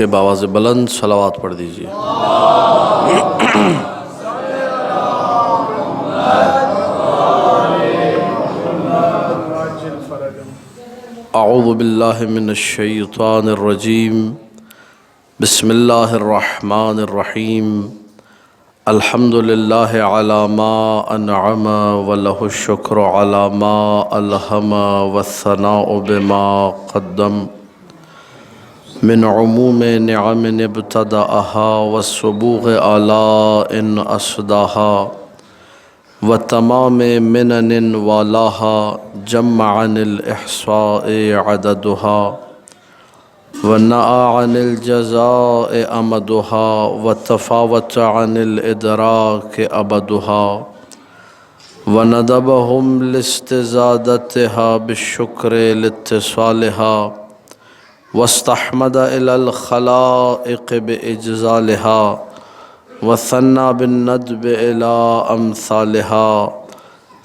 بآواز بلند صلوات پڑھ دیجیے۔ اعوذ باللہ من الشیطان الرجیم، بسم اللہ الرحمن الرحیم، الحمد للہ علی ما انعم ولہ الشکر علی ما الہم والثناء بما قدم من عموم نعم ابتدأها والسبوغ آلاء أسداها وتمام منن والاها جمع عن الإحصاء عددها ونأى عن الجزاء أمدها وتفاوت عن الإدراك أبدها وندبهم لاستزادتها بالشكر لاتصالها واستحمد إلى الخلائق بإجزالها وثنى بالندب إلى أمثالها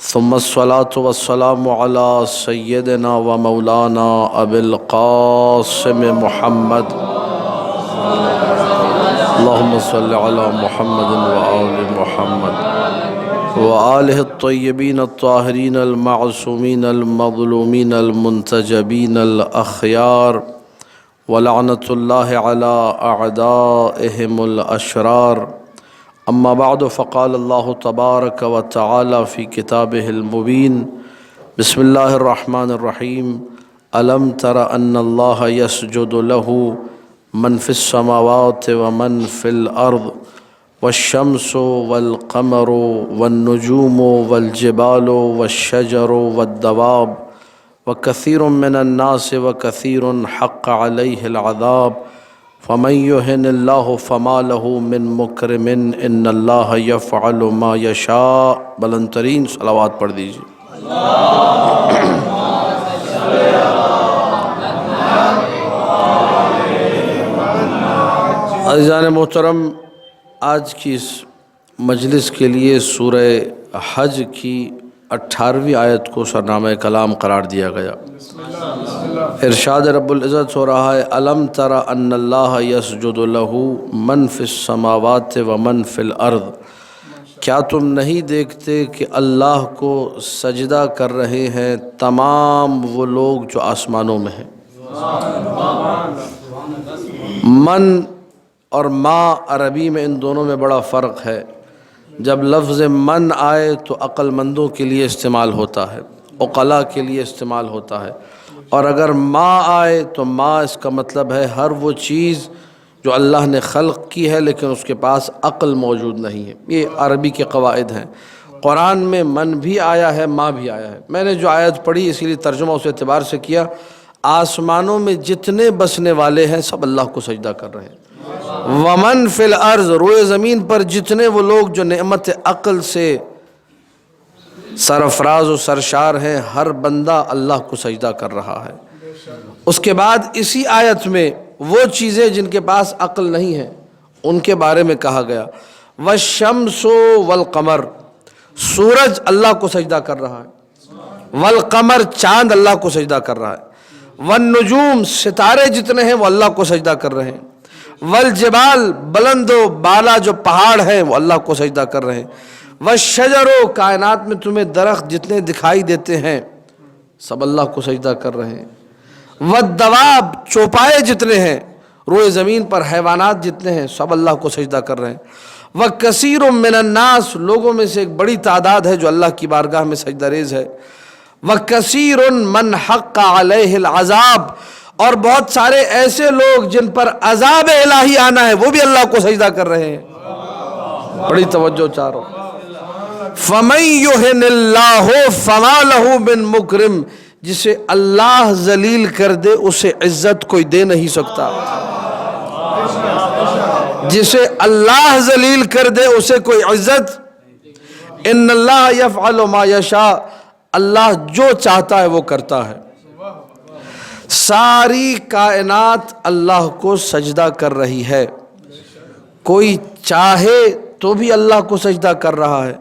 ثم الصلاة والسلام على سيدنا ومولانا أبي القاسم محمد اللهم صل على محمد وآل محمد وآله الطيبين الطاهرين المعصومين المظلومين المنتجبين الأخيار ولعنة الله على أعدائهم الأشرار أما بعد فقال الله تبارك وتعالى في كتابه المبين بسم الله الرحمن الرحيم ألم تر أن الله يسجد له من في السماوات ومن في الأرض والشمس والقمر والنجوم والجبال والشجر والدواب وكثير من الناس وكثير حق عليه العذاب فمن يهن الله فما له من مكرم ان الله يفعل ما يشاء۔ بلند ترین صلوات پڑھ دیجیے۔ عزیزان محترم، آج کی اس مجلس کے لیے سورہ حج کی 18ویں آیت کو سرنامہ کلام قرار دیا گیا۔ ارشاد رب العزت ہو رہا ہے الم تر ان اللہ یسجد لہ من فی السماوات ومن فی الارض، کیا تم نہیں دیکھتے کہ اللہ کو سجدہ کر رہے ہیں تمام وہ لوگ جو آسمانوں میں ہیں۔ من اور ما عربی میں ان دونوں میں بڑا فرق ہے۔ جب لفظ من آئے تو عقل مندوں کے لیے استعمال ہوتا ہے، عقلاء کے لیے استعمال ہوتا ہے، اور اگر ما آئے تو ما اس کا مطلب ہے ہر وہ چیز جو اللہ نے خلق کی ہے لیکن اس کے پاس عقل موجود نہیں ہے۔ یہ عربی کے قواعد ہیں۔ قرآن میں من بھی آیا ہے، ما بھی آیا ہے۔ میں نے جو آیت پڑھی اسی لیے ترجمہ اس اعتبار سے کیا، آسمانوں میں جتنے بسنے والے ہیں سب اللہ کو سجدہ کر رہے ہیں۔ ومن فی الارض، روئے زمین پر جتنے وہ لوگ جو نعمت عقل سے سرفراز و سرشار ہیں، ہر بندہ اللہ کو سجدہ کر رہا ہے۔ اس کے بعد اسی آیت میں وہ چیزیں جن کے پاس عقل نہیں ہے ان کے بارے میں کہا گیا والشمس والقمر، سورج اللہ کو سجدہ کر رہا ہے، والقمر چاند اللہ کو سجدہ کر رہا ہے، والنجوم ستارے جتنے ہیں وہ اللہ کو سجدہ کر رہے ہیں، والجبال بلند و بالا جو پہاڑ ہیں وہ اللہ کو سجدہ کر رہے ہیں، والشجر کائنات میں تمہیں درخت جتنے دکھائی دیتے ہیں سب اللہ کو سجدہ کر رہے ہیں، والدواب چوپائے جتنے ہیں روئے زمین پر حیوانات جتنے ہیں سب اللہ کو سجدہ کر رہے ہیں، وکثیر من الناس لوگوں میں سے ایک بڑی تعداد ہے جو اللہ کی بارگاہ میں سجدہ ریز ہے، وکثیر من حق علیہ العذاب اور بہت سارے ایسے لوگ جن پر عذاب الہی آنا ہے وہ بھی اللہ کو سجدہ کر رہے ہیں۔ بڑی توجہ چاروں۔ فَمَن يُهِنِ اللَّهُ فَمَا لَهُ مِن مُكْرِمٍ، جسے اللہ ذلیل کر دے اسے عزت کوئی دے نہیں سکتا، جسے اللہ ذلیل کر دے اسے کوئی عزت۔ ان اللہ یفعل ما یشاء، اللہ جو چاہتا ہے وہ کرتا ہے۔ ساری کائنات اللہ کو سجدہ کر رہی ہے، کوئی چاہے تو بھی اللہ کو سجدہ کر رہا ہے،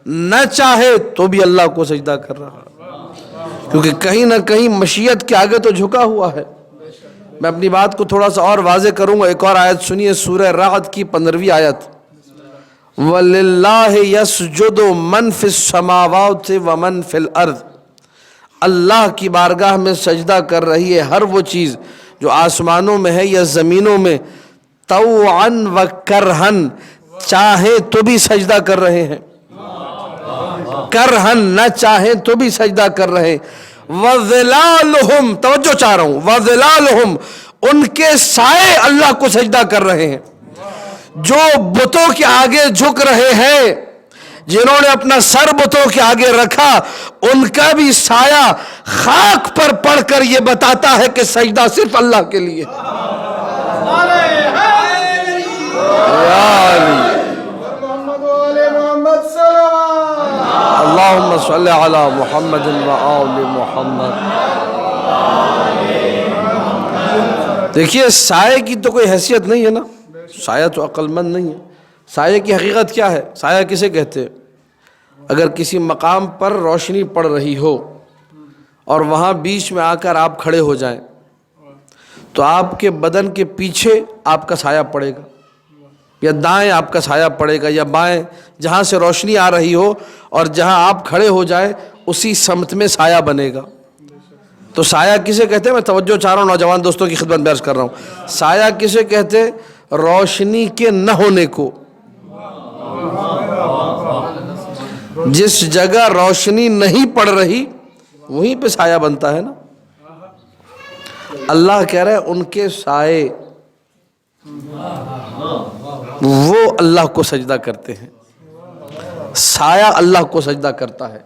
نہ چاہے تو بھی اللہ کو سجدہ کر رہا ہے، کیونکہ کہیں نہ کہیں مشیت کے آگے تو جھکا ہوا ہے۔ میں اپنی بات کو تھوڑا سا اور واضح کروں گا. ایک اور آیت سنیے, سورہ رعد کی 15ویں آیت. وَلِلَّهِ يَسْجُدُ مَنْ فِي السَّمَاوَاتِ وَمَنْ فِي الْأَرْضِ, اللہ کی بارگاہ میں سجدہ کر رہی ہے ہر وہ چیز جو آسمانوں میں ہے یا زمینوں میں, طوعاً وکرہن, چاہیں تو بھی سجدہ کر رہے ہیں, کرہن نہ چاہیں تو بھی سجدہ کر رہے ہیں. وَظِلَالُهُمْ, توجہ چاہ رہا ہوں, وَظِلَالُهُمْ, ان کے سائے اللہ کو سجدہ کر رہے ہیں. جو بتوں کے آگے جھک رہے ہیں, جنہوں نے اپنا سر بتوں کے آگے رکھا, ان کا بھی سایہ خاک پر پڑ کر یہ بتاتا ہے کہ سجدہ صرف اللہ کے لیے. اللہم صلی علی محمد و آل محمد. دیکھیے سائے کی تو کوئی حیثیت نہیں ہے نا, سایہ تو عقل مند نہیں ہے. سایہ کی حقیقت کیا ہے؟ سایہ کسے کہتے ہیں؟ اگر کسی مقام پر روشنی پڑ رہی ہو اور وہاں بیچ میں آ کر آپ کھڑے ہو جائیں تو آپ کے بدن کے پیچھے آپ کا سایہ پڑے گا, یا دائیں آپ کا سایہ پڑے گا, یا بائیں, جہاں سے روشنی آ رہی ہو اور جہاں آپ کھڑے ہو جائیں اسی سمت میں سایہ بنے گا. تو سایہ کسے کہتے ہیں؟ میں توجہ چاہ رہا ہوں, نوجوان دوستوں کی خدمت میں عرض کر رہا ہوں. سایہ کسے کہتے ہیں؟ روشنی کے نہ ہونے کو. جس جگہ روشنی نہیں پڑ رہی وہیں پہ سایہ بنتا ہے نا. اللہ کہہ رہے ہیں ان کے سائے وہ اللہ کو سجدہ کرتے ہیں. سایہ اللہ کو سجدہ کرتا ہے.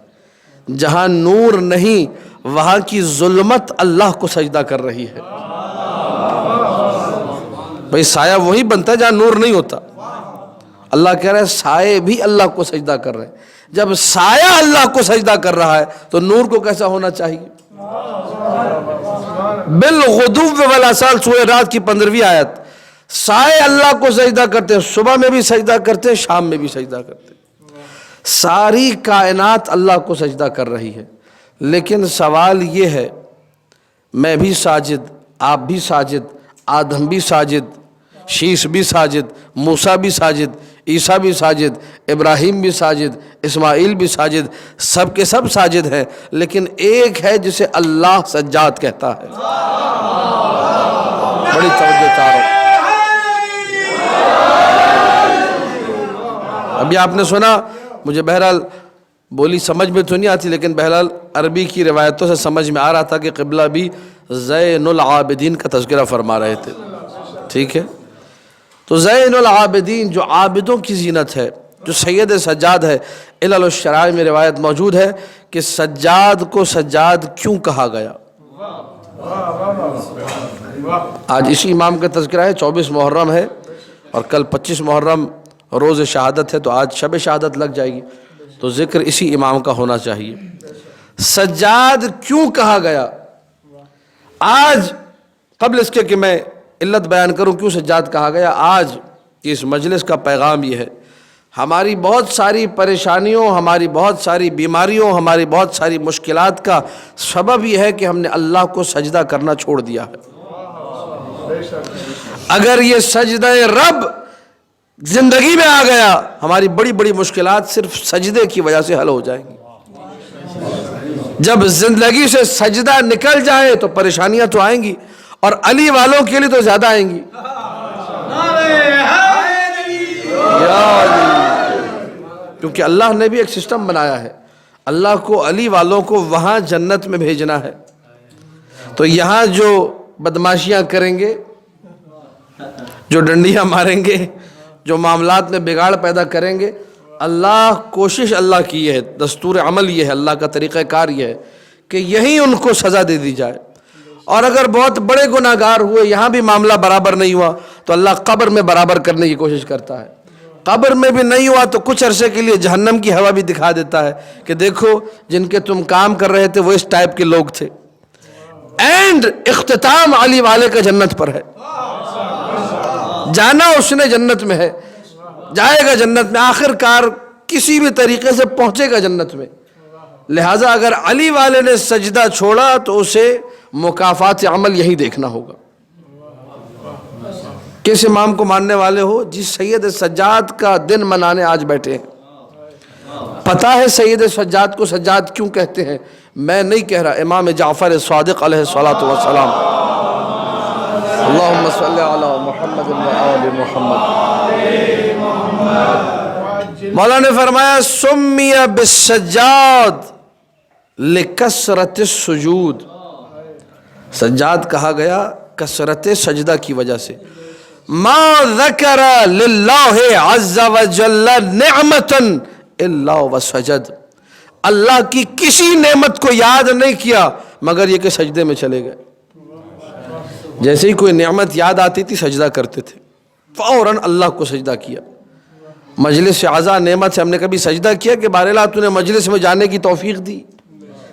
جہاں نور نہیں وہاں کی ظلمت اللہ کو سجدہ کر رہی ہے. بھئی سایہ وہی بنتا ہے جہاں نور نہیں ہوتا. اللہ کہہ رہے ہیں سائے بھی اللہ کو سجدہ کر رہے ہیں. جب سایہ اللہ کو سجدہ کر رہا ہے تو نور کو کیسا ہونا چاہیے؟ بالغدو والآصال, سورہ رعد کی 15ویں آیت. سائے اللہ کو سجدہ کرتے ہیں, صبح میں بھی سجدہ کرتے ہیں, شام میں بھی سجدہ کرتے ہیں. ساری کائنات اللہ کو سجدہ کر رہی ہے. لیکن سوال یہ ہے, میں بھی ساجد, آپ بھی ساجد, آدم بھی ساجد, شیش بھی ساجد, موسیٰ بھی ساجد, عیسیٰ بھی ساجد, ابراہیم بھی ساجد, اسماعیل بھی ساجد, سب کے سب ساجد ہیں. لیکن ایک ہے جسے اللہ سجاد کہتا ہے. بڑی توجہ چاہ رہا ہوں. ابھی آپ نے سنا, مجھے بہرحال بولی سمجھ میں تو نہیں آتی, لیکن بہرحال عربی کی روایتوں سے سمجھ میں آ رہا تھا کہ قبلہ بھی زین العابدین کا تذکرہ فرما رہے تھے. ٹھیک ہے, تو زین العابدین جو عابدوں کی زینت ہے, جو سید سجاد ہے. علل الشرائع میں روایت موجود ہے کہ سجاد کو سجاد کیوں کہا گیا. آج اسی امام کا تذکرہ ہے, 24 محرم ہے اور کل 25 محرم روز شہادت ہے, تو آج شب شہادت لگ جائے گی, تو ذکر اسی امام کا ہونا چاہیے. سجاد کیوں کہا گیا؟ آج قبل اس کے کہ میں علت بیان کروں کیوں سجاد کہا گیا, آج اس مجلس کا پیغام یہ ہے, ہماری بہت ساری پریشانیوں, ہماری بہت ساری بیماریوں, ہماری بہت ساری مشکلات کا سبب یہ ہے کہ ہم نے اللہ کو سجدہ کرنا چھوڑ دیا ہے. اگر یہ سجدہ رب زندگی میں آ گیا, ہماری بڑی بڑی مشکلات صرف سجدے کی وجہ سے حل ہو جائیں گی. جب زندگی سے سجدہ نکل جائے تو پریشانیاں تو آئیں گی, اور علی والوں کے لیے تو زیادہ آئیں گی. کیونکہ اللہ نے بھی ایک سسٹم بنایا ہے. اللہ کو علی والوں کو وہاں جنت میں بھیجنا ہے, تو یہاں جو بدماشیاں کریں گے, جو ڈنڈیاں ماریں گے, جو معاملات میں بگاڑ پیدا کریں گے, اللہ کوشش اللہ کی یہ ہے, دستور عمل یہ ہے, اللہ کا طریقہ کار یہ ہے کہ یہیں ان کو سزا دے دی جائے. اور اگر بہت بڑے گناہ گار ہوئے, یہاں بھی معاملہ برابر نہیں ہوا, تو اللہ قبر میں برابر کرنے کی کوشش کرتا ہے. قبر میں بھی نہیں ہوا تو کچھ عرصے کے لیے جہنم کی ہوا بھی دکھا دیتا ہے کہ دیکھو جن کے تم کام کر رہے تھے وہ اس ٹائپ کے لوگ تھے. اینڈ اختتام علی والے کا جنت پر ہے, جانا اس نے جنت میں ہے, جائے گا جنت میں, آخر کار کسی بھی طریقے سے پہنچے گا جنت میں. لہٰذا اگر علی والے نے سجدہ چھوڑا تو اسے مکافات عمل یہی دیکھنا ہوگا. کس امام کو ماننے والے ہو؟ جس سید سجاد کا دن منانے آج بیٹھے ہیں۔ پتہ ہے سید سجاد کو سجاد کیوں کہتے ہیں؟ میں نہیں کہہ رہا، امام جعفر صادق علیہ الصلوۃ والسلام، اللہم صلی علی محمد و آل محمد، مولا نے فرمایا سمی بالسجاد لکثرت السجود، سجاد کہا گیا کثرت سجدہ کی وجہ سے۔ ما ذکر للہ عز وجل نعمتا الا وسجد، اللہ کی کسی نعمت کو یاد نہیں کیا مگر یہ کہ سجدے میں چلے گئے۔ جیسے ہی کوئی نعمت یاد آتی تھی سجدہ کرتے تھے، فوراً اللہ کو سجدہ کیا۔ مجلس اعزا نعمت سے ہم نے کبھی سجدہ کیا کہ بارے اللہ تو نے مجلس میں جانے کی توفیق دی،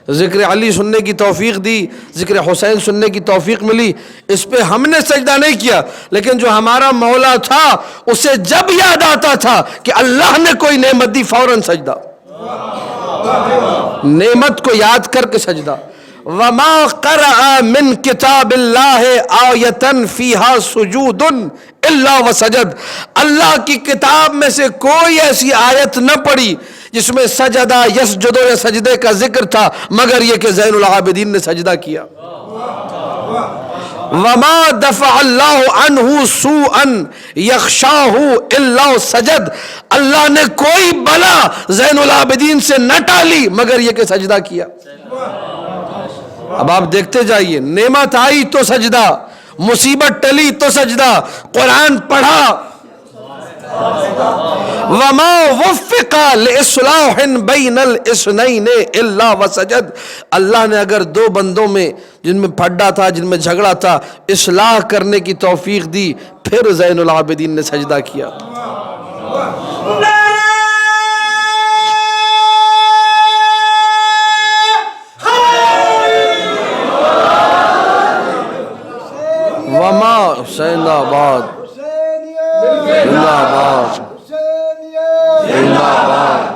ذکر علی سننے کی توفیق دی، ذکر حسین سننے کی توفیق ملی، اس پہ ہم نے سجدہ نہیں کیا، لیکن جو ہمارا مولا تھا اسے جب یاد آتا تھا کہ اللہ نے کوئی نعمت دی فوراً سجدہ، نعمت کو یاد کر کے سجدہ۔ وما قرأ من کتاب اللہ آیۃ فیہا سجود الا وسجد، اللہ کی کتاب میں سے کوئی ایسی آیت نہ پڑھی جس میں سجدہ یسجد یا سجدے کا ذکر تھا مگر یہ کہ زین العابدین نے سجدہ کیا۔ وما دفع اللہ عنہ سوءا یخشاہ الا سجد، اللہ نے کوئی بلا زین العابدین سے نہ ٹالی مگر یہ کہ سجدہ کیا۔ اب آپ دیکھتے جائیے، نعمت آئی تو سجدہ، مصیبت ٹلی تو سجدہ، قرآن پڑھا۔ وما وفق لإصلاح بین الاثنین الا وسجد، اللہ نے اگر دو بندوں میں جن میں پھڈا تھا، جن میں جھگڑا تھا، اصلاح کرنے کی توفیق دی، پھر زین العابدین نے سجدہ کیا۔ وما حسین آباد، زندہ آباد، زندہ آباد،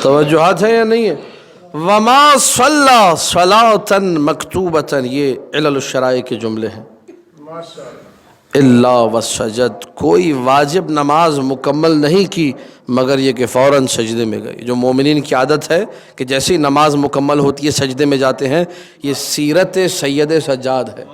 توجہات ہیں یا نہیں ہے؟ وما صلی صلاۃ مکتوبۃ، یہ علل الشرائع کے جملے ہیں۔ الا وسجد، کوئی واجب نماز مکمل نہیں کی مگر یہ کہ فوراً سجدے میں گئے۔ جو مومنین کی عادت ہے کہ جیسے ہی نماز مکمل ہوتی ہے سجدے میں جاتے ہیں، یہ سیرت سید سجاد ہے۔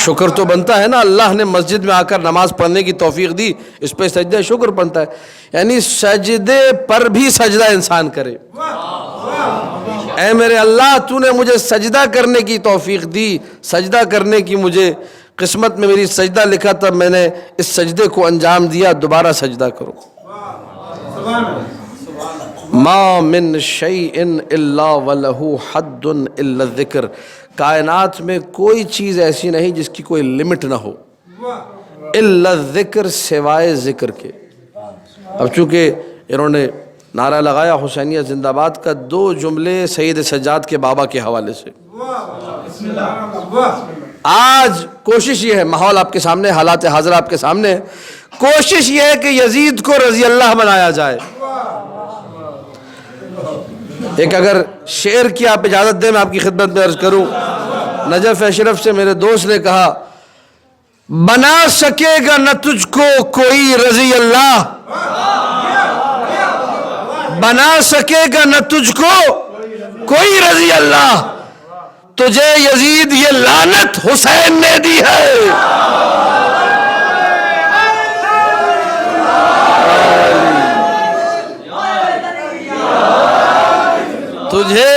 شکر تو بنتا ہے نا، اللہ نے مسجد میں آ کر نماز پڑھنے کی توفیق دی، اس پہ سجدہ شکر بنتا ہے، یعنی سجدے پر بھی سجدہ انسان کرے۔ اے میرے اللہ تو نے مجھے سجدہ کرنے کی توفیق دی، سجدہ کرنے کی مجھے قسمت میں میری سجدہ لکھا تھا، میں نے اس سجدے کو انجام دیا، دوبارہ سجدہ کرو۔ ما من شیء الا ولہ حد الا الذکر، کائنات میں کوئی چیز ایسی نہیں جس کی کوئی لمٹ نہ ہو، الا الذکر، سوائے ذکر کے۔ اب چونکہ انہوں نے نعرہ لگایا حسینیہ زندہ باد کا، دو جملے سید سجاد کے بابا کے حوالے سے۔ آج کوشش یہ ہے، ماحول آپ کے سامنے، حالات حاضرہ آپ کے سامنے، کوشش یہ ہے کہ یزید کو رضی اللہ بنایا جائے۔ ایک اگر شعر کی آپ اجازت دیں میں آپ کی خدمت میں عرض کروں، نجف اشرف سے میرے دوست نے کہا، بنا سکے گا نہ تجھ کو کوئی رضی اللہ، بنا سکے گا نہ تجھ کو کوئی رضی اللہ، تجھے یزید یہ لعنت حسین نے دی ہے۔ تجھے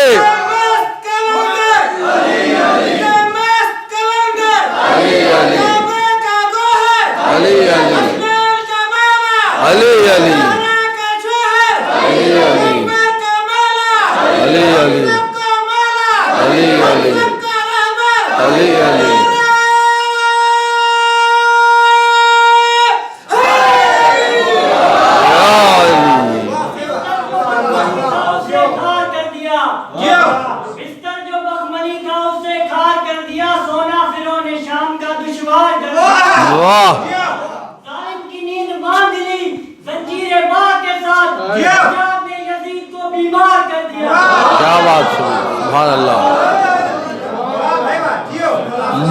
واہ ظالم کی نیند باندھ لی زنجیر ماں کے ساتھ، جناب نے یزید کو بیمار کر دیا۔ کیا بات سنی، سبحان اللہ۔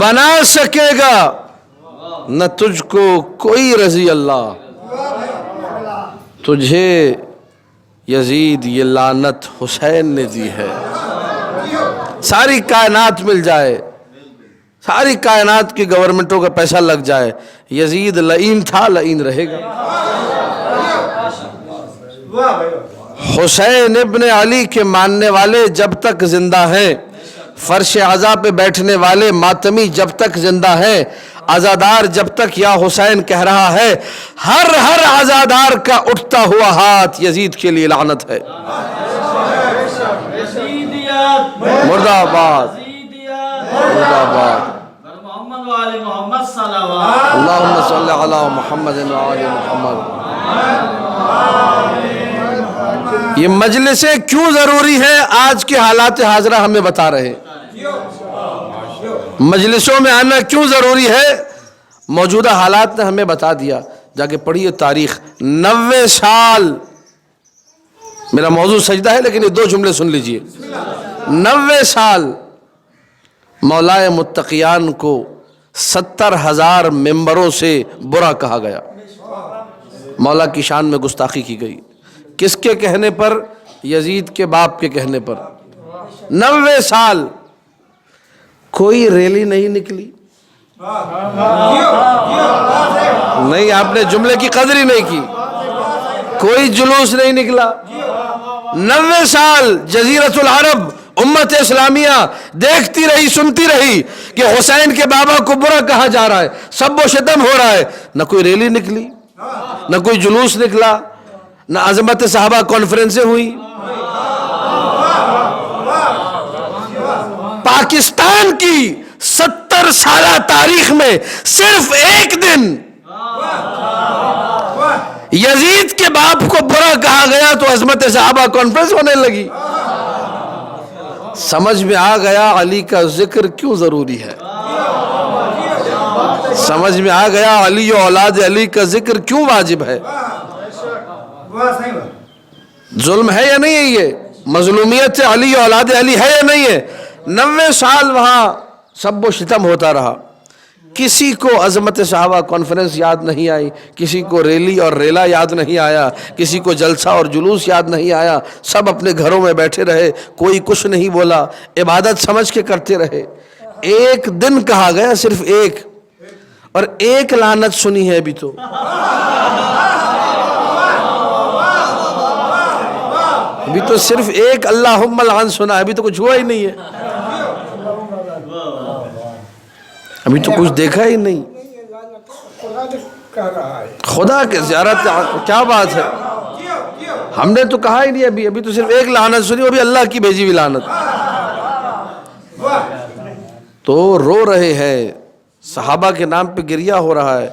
بنا سکے گا نہ تجھ کو کوئی رضی اللہ، تجھے یزید یہ لعنت حسین نے دی ہے۔ ساری کائنات مل جائے، ساری کائنات کی گورنمنٹوں کا پیسہ لگ جائے، یزید لعین تھا، لعین رہے گا۔ حسین ابن علی کے ماننے والے جب تک زندہ ہیں، فرش عزا پہ بیٹھنے والے ماتمی جب تک زندہ ہیں، عزادار جب تک یا حسین کہہ رہا ہے، ہر عزادار کا اٹھتا ہوا ہاتھ یزید کے لیے لعنت ہے۔ مرد آباد، مرد آباد۔ محمد وآل محمد صلوات۔ اللہم صلی علی محمد وآل محمد۔ یہ مجلسیں کیوں ضروری ہیں آج کے حالات حاضرہ ہمیں بتا رہے ہیں۔ مجلسوں میں آنا کیوں ضروری ہے، موجودہ حالات نے ہمیں بتا دیا۔ جا کے پڑھیے تاریخ، 90 سال، میرا موضوع سجدہ ہے لیکن یہ 2 جملے سن لیجئے۔ 90 سال مولائے متقیان کو 70,000 ممبروں سے برا کہا گیا، مولا کی شان میں گستاخی کی گئی۔ کس کے کہنے پر؟ یزید کے باپ کے کہنے پر۔ 90 سال کوئی ریلی نہیں نکلی، نہیں، آپ نے جملے کی قدر ہی نہیں کی، کوئی جلوس نہیں نکلا۔ 90 سال جزیرۃ العرب امت اسلامیہ دیکھتی رہی، سنتی رہی کہ حسین کے بابا کو برا کہا جا رہا ہے، سب و شتم ہو رہا ہے، نہ کوئی ریلی نکلی، نہ کوئی جلوس نکلا، نہ عظمت صحابہ کانفرنسیں ہوئی۔ پاکستان کی 70 سالہ تاریخ میں صرف ایک دن یزید کے باپ کو برا کہا گیا تو عظمت صحابہ کانفرنس ہونے لگی۔ سمجھ میں آ گیا علی کا ذکر کیوں ضروری ہے، سمجھ میں آ گیا علی و اولاد علی کا ذکر کیوں واجب ہے۔ ظلم ہے یا نہیں ہے، یہ مظلومیت سے علی و اولاد علی ہے یا نہیں ہے؟ 90 سال وہاں سب و شتم ہوتا رہا، کسی کو عظمت صحابہ کانفرنس یاد نہیں آئی، کسی کو ریلی اور ریلا یاد نہیں آیا، کسی کو جلسہ اور جلوس یاد نہیں آیا، سب اپنے گھروں میں بیٹھے رہے، کوئی کچھ نہیں بولا، عبادت سمجھ کے کرتے رہے۔ ایک دن کہا گیا، صرف ایک، اور ایک لعنت سنی ہے ابھی تو۔ ابھی تو صرف ایک اللہم لعن سنا ہے، ابھی تو کچھ ہوا ہی نہیں ہے، ابھی تو کچھ دیکھا ہی نہیں۔ خدا کے زیارت، کیا بات ہے، ہم نے تو کہا ہی نہیں، ابھی تو صرف ایک لعنت سنی، وہ بھی اللہ کی بھیجی ہوئی لعنت۔ تو رو رہے ہیں، صحابہ کے نام پہ گریہ ہو رہا ہے۔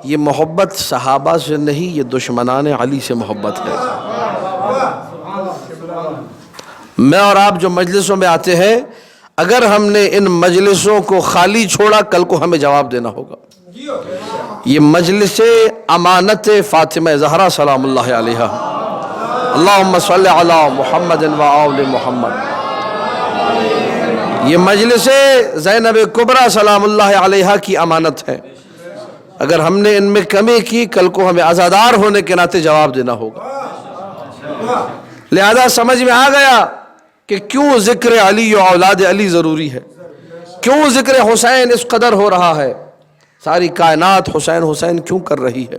یہ محبت صحابہ سے نہیں، یہ دشمنان علی سے محبت ہے۔ میں اور آپ جو مجلسوں میں آتے ہیں، اگر ہم نے ان مجلسوں کو خالی چھوڑا، کل کو ہمیں جواب دینا ہوگا۔ یہ مجلس امانت فاطمہ زہرا سلام اللہ علیہا، اللہم صلی علی محمد و آل محمد۔ یہ مجلس زینب کبریٰ سلام اللہ علیہا کی امانت ہے، اگر ہم نے ان میں کمی کی، کل کو ہمیں عزادار ہونے کے ناطے جواب دینا ہوگا۔ لہذا سمجھ میں آ گیا کہ کیوں ذکر علی و اولاد علی ضروری ہے، کیوں ذکر حسین اس قدر ہو رہا ہے، ساری کائنات حسین حسین کیوں کر رہی ہے۔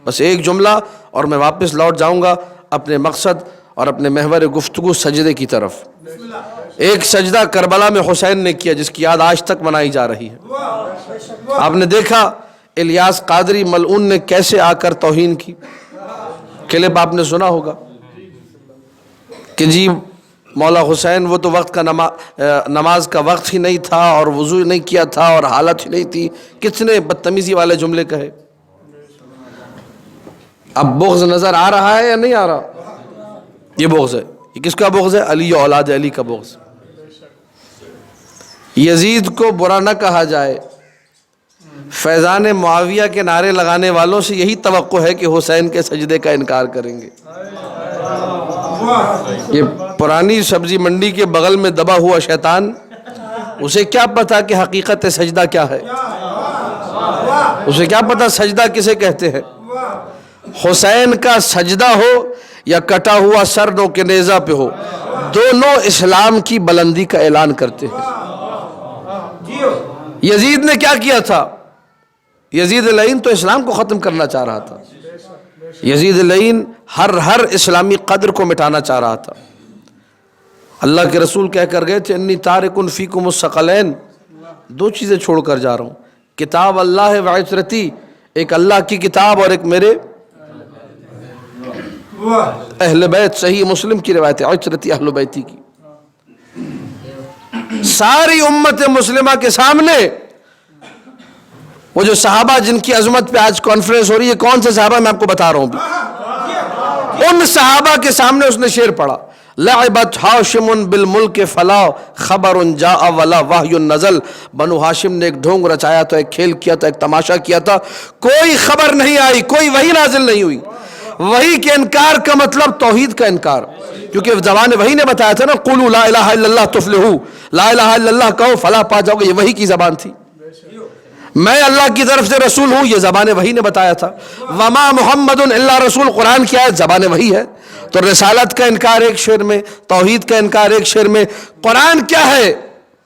بس ایک جملہ اور میں واپس لوٹ جاؤں گا اپنے مقصد اور اپنے محور گفتگو سجدے کی طرف۔ ایک سجدہ کربلا میں حسین نے کیا جس کی یاد آج تک منائی جا رہی ہے۔ آپ نے دیکھا الیاس قادری ملعون نے کیسے آ کر توہین کی، کلپ آپ نے سنا ہوگا کہ جی مولا حسین وہ تو وقت کا نماز کا وقت ہی نہیں تھا اور وضو نہیں کیا تھا اور حالت ہی نہیں تھی، کتنے بدتمیزی والے جملے کہے۔ اب بغض نظر آ رہا ہے یا نہیں آ رہا؟ یہ بغض ہے، یہ کس کا بغض ہے؟ علی و اولاد علی کا بغض۔ یزید کو برا نہ کہا جائے، فیضان معاویہ کے نعرے لگانے والوں سے یہی توقع ہے کہ حسین کے سجدے کا انکار کریں گے۔ یہ پرانی سبزی منڈی کے بغل میں دبا ہوا شیطان، اسے کیا پتا کہ حقیقت سجدہ کیا ہے، اسے کیا پتا سجدہ کسے کہتے ہیں۔ حسین کا سجدہ ہو یا کٹا ہوا سر نو کے نیزہ پہ ہو، دونوں اسلام کی بلندی کا اعلان کرتے ہیں۔ یزید نے کیا کیا تھا؟ یزید لعین تو اسلام کو ختم کرنا چاہ رہا تھا، یزید لعین ہر اسلامی قدر کو مٹانا چاہ رہا تھا۔ اللہ کے رسول کہہ کر گئے تھے انی تارکن فیکم الثقلین، دو چیزیں چھوڑ کر جا رہا ہوں، کتاب اللہ و عترتی، ایک اللہ کی کتاب اور ایک میرے اہل بیت۔ صحیح مسلم کی روایت ہے، عترتی اہل بیتی کی۔ ساری امت مسلمہ کے سامنے وہ جو صحابہ جن کی عظمت پہ آج کانفرنس ہو رہی ہے، کون سے صحابہ میں آپ کو بتا رہا ہوں بھی، ان صحابہ کے سامنے اس نے شعر پڑھا، لعبت ہاشم بالملک فلا خبر جاء ولا وحی نزل۔ بنو ہاشم نے ایک ڈھونگ رچایا تھا، ایک کھیل کیا تھا، ایک تماشا کیا تھا، کوئی خبر نہیں آئی، کوئی وحی نازل نہیں ہوئی۔ وحی کے انکار کا مطلب توحید کا انکار، کیونکہ زبان وحی نے بتایا تھا نا، قولوا لا الہ الا اللہ تفلحوا، لا الہ الا اللہ کہو فلاح پا جاؤ گے، یہ وحی کی زبان تھی۔ میں اللہ کی طرف سے رسول ہوں، یہ زبان وحی نے بتایا تھا۔ وما محمد الا رسول، قرآن کی آیت زبان وحی ہے۔ تو رسالت کا انکار ایک شعر میں، توحید کا انکار ایک شعر میں۔ قرآن کیا ہے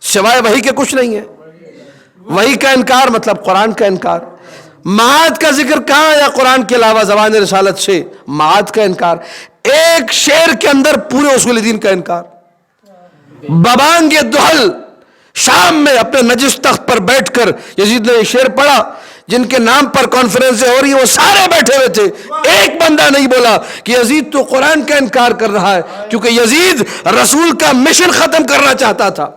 سوائے وحی کے؟ کچھ نہیں ہے۔ وحی کا انکار مطلب قرآن کا انکار۔ معاد کا ذکر کہاں یا قرآن کے علاوہ زبان رسالت سے؟ معاد کا انکار۔ ایک شعر کے اندر پورے اصول دین کا انکار۔ ببانگ دہل شام میں اپنے نجس تخت پر بیٹھ کر یزید نے یہ شعر پڑھا، جن کے نام پر کانفرنسیں ہو رہی ہیں وہ سارے بیٹھے ہوئے تھے، ایک بندہ نہیں بولا کہ یزید تو قرآن کا انکار کر رہا ہے، کیونکہ یزید رسول کا مشن ختم کرنا چاہتا تھا۔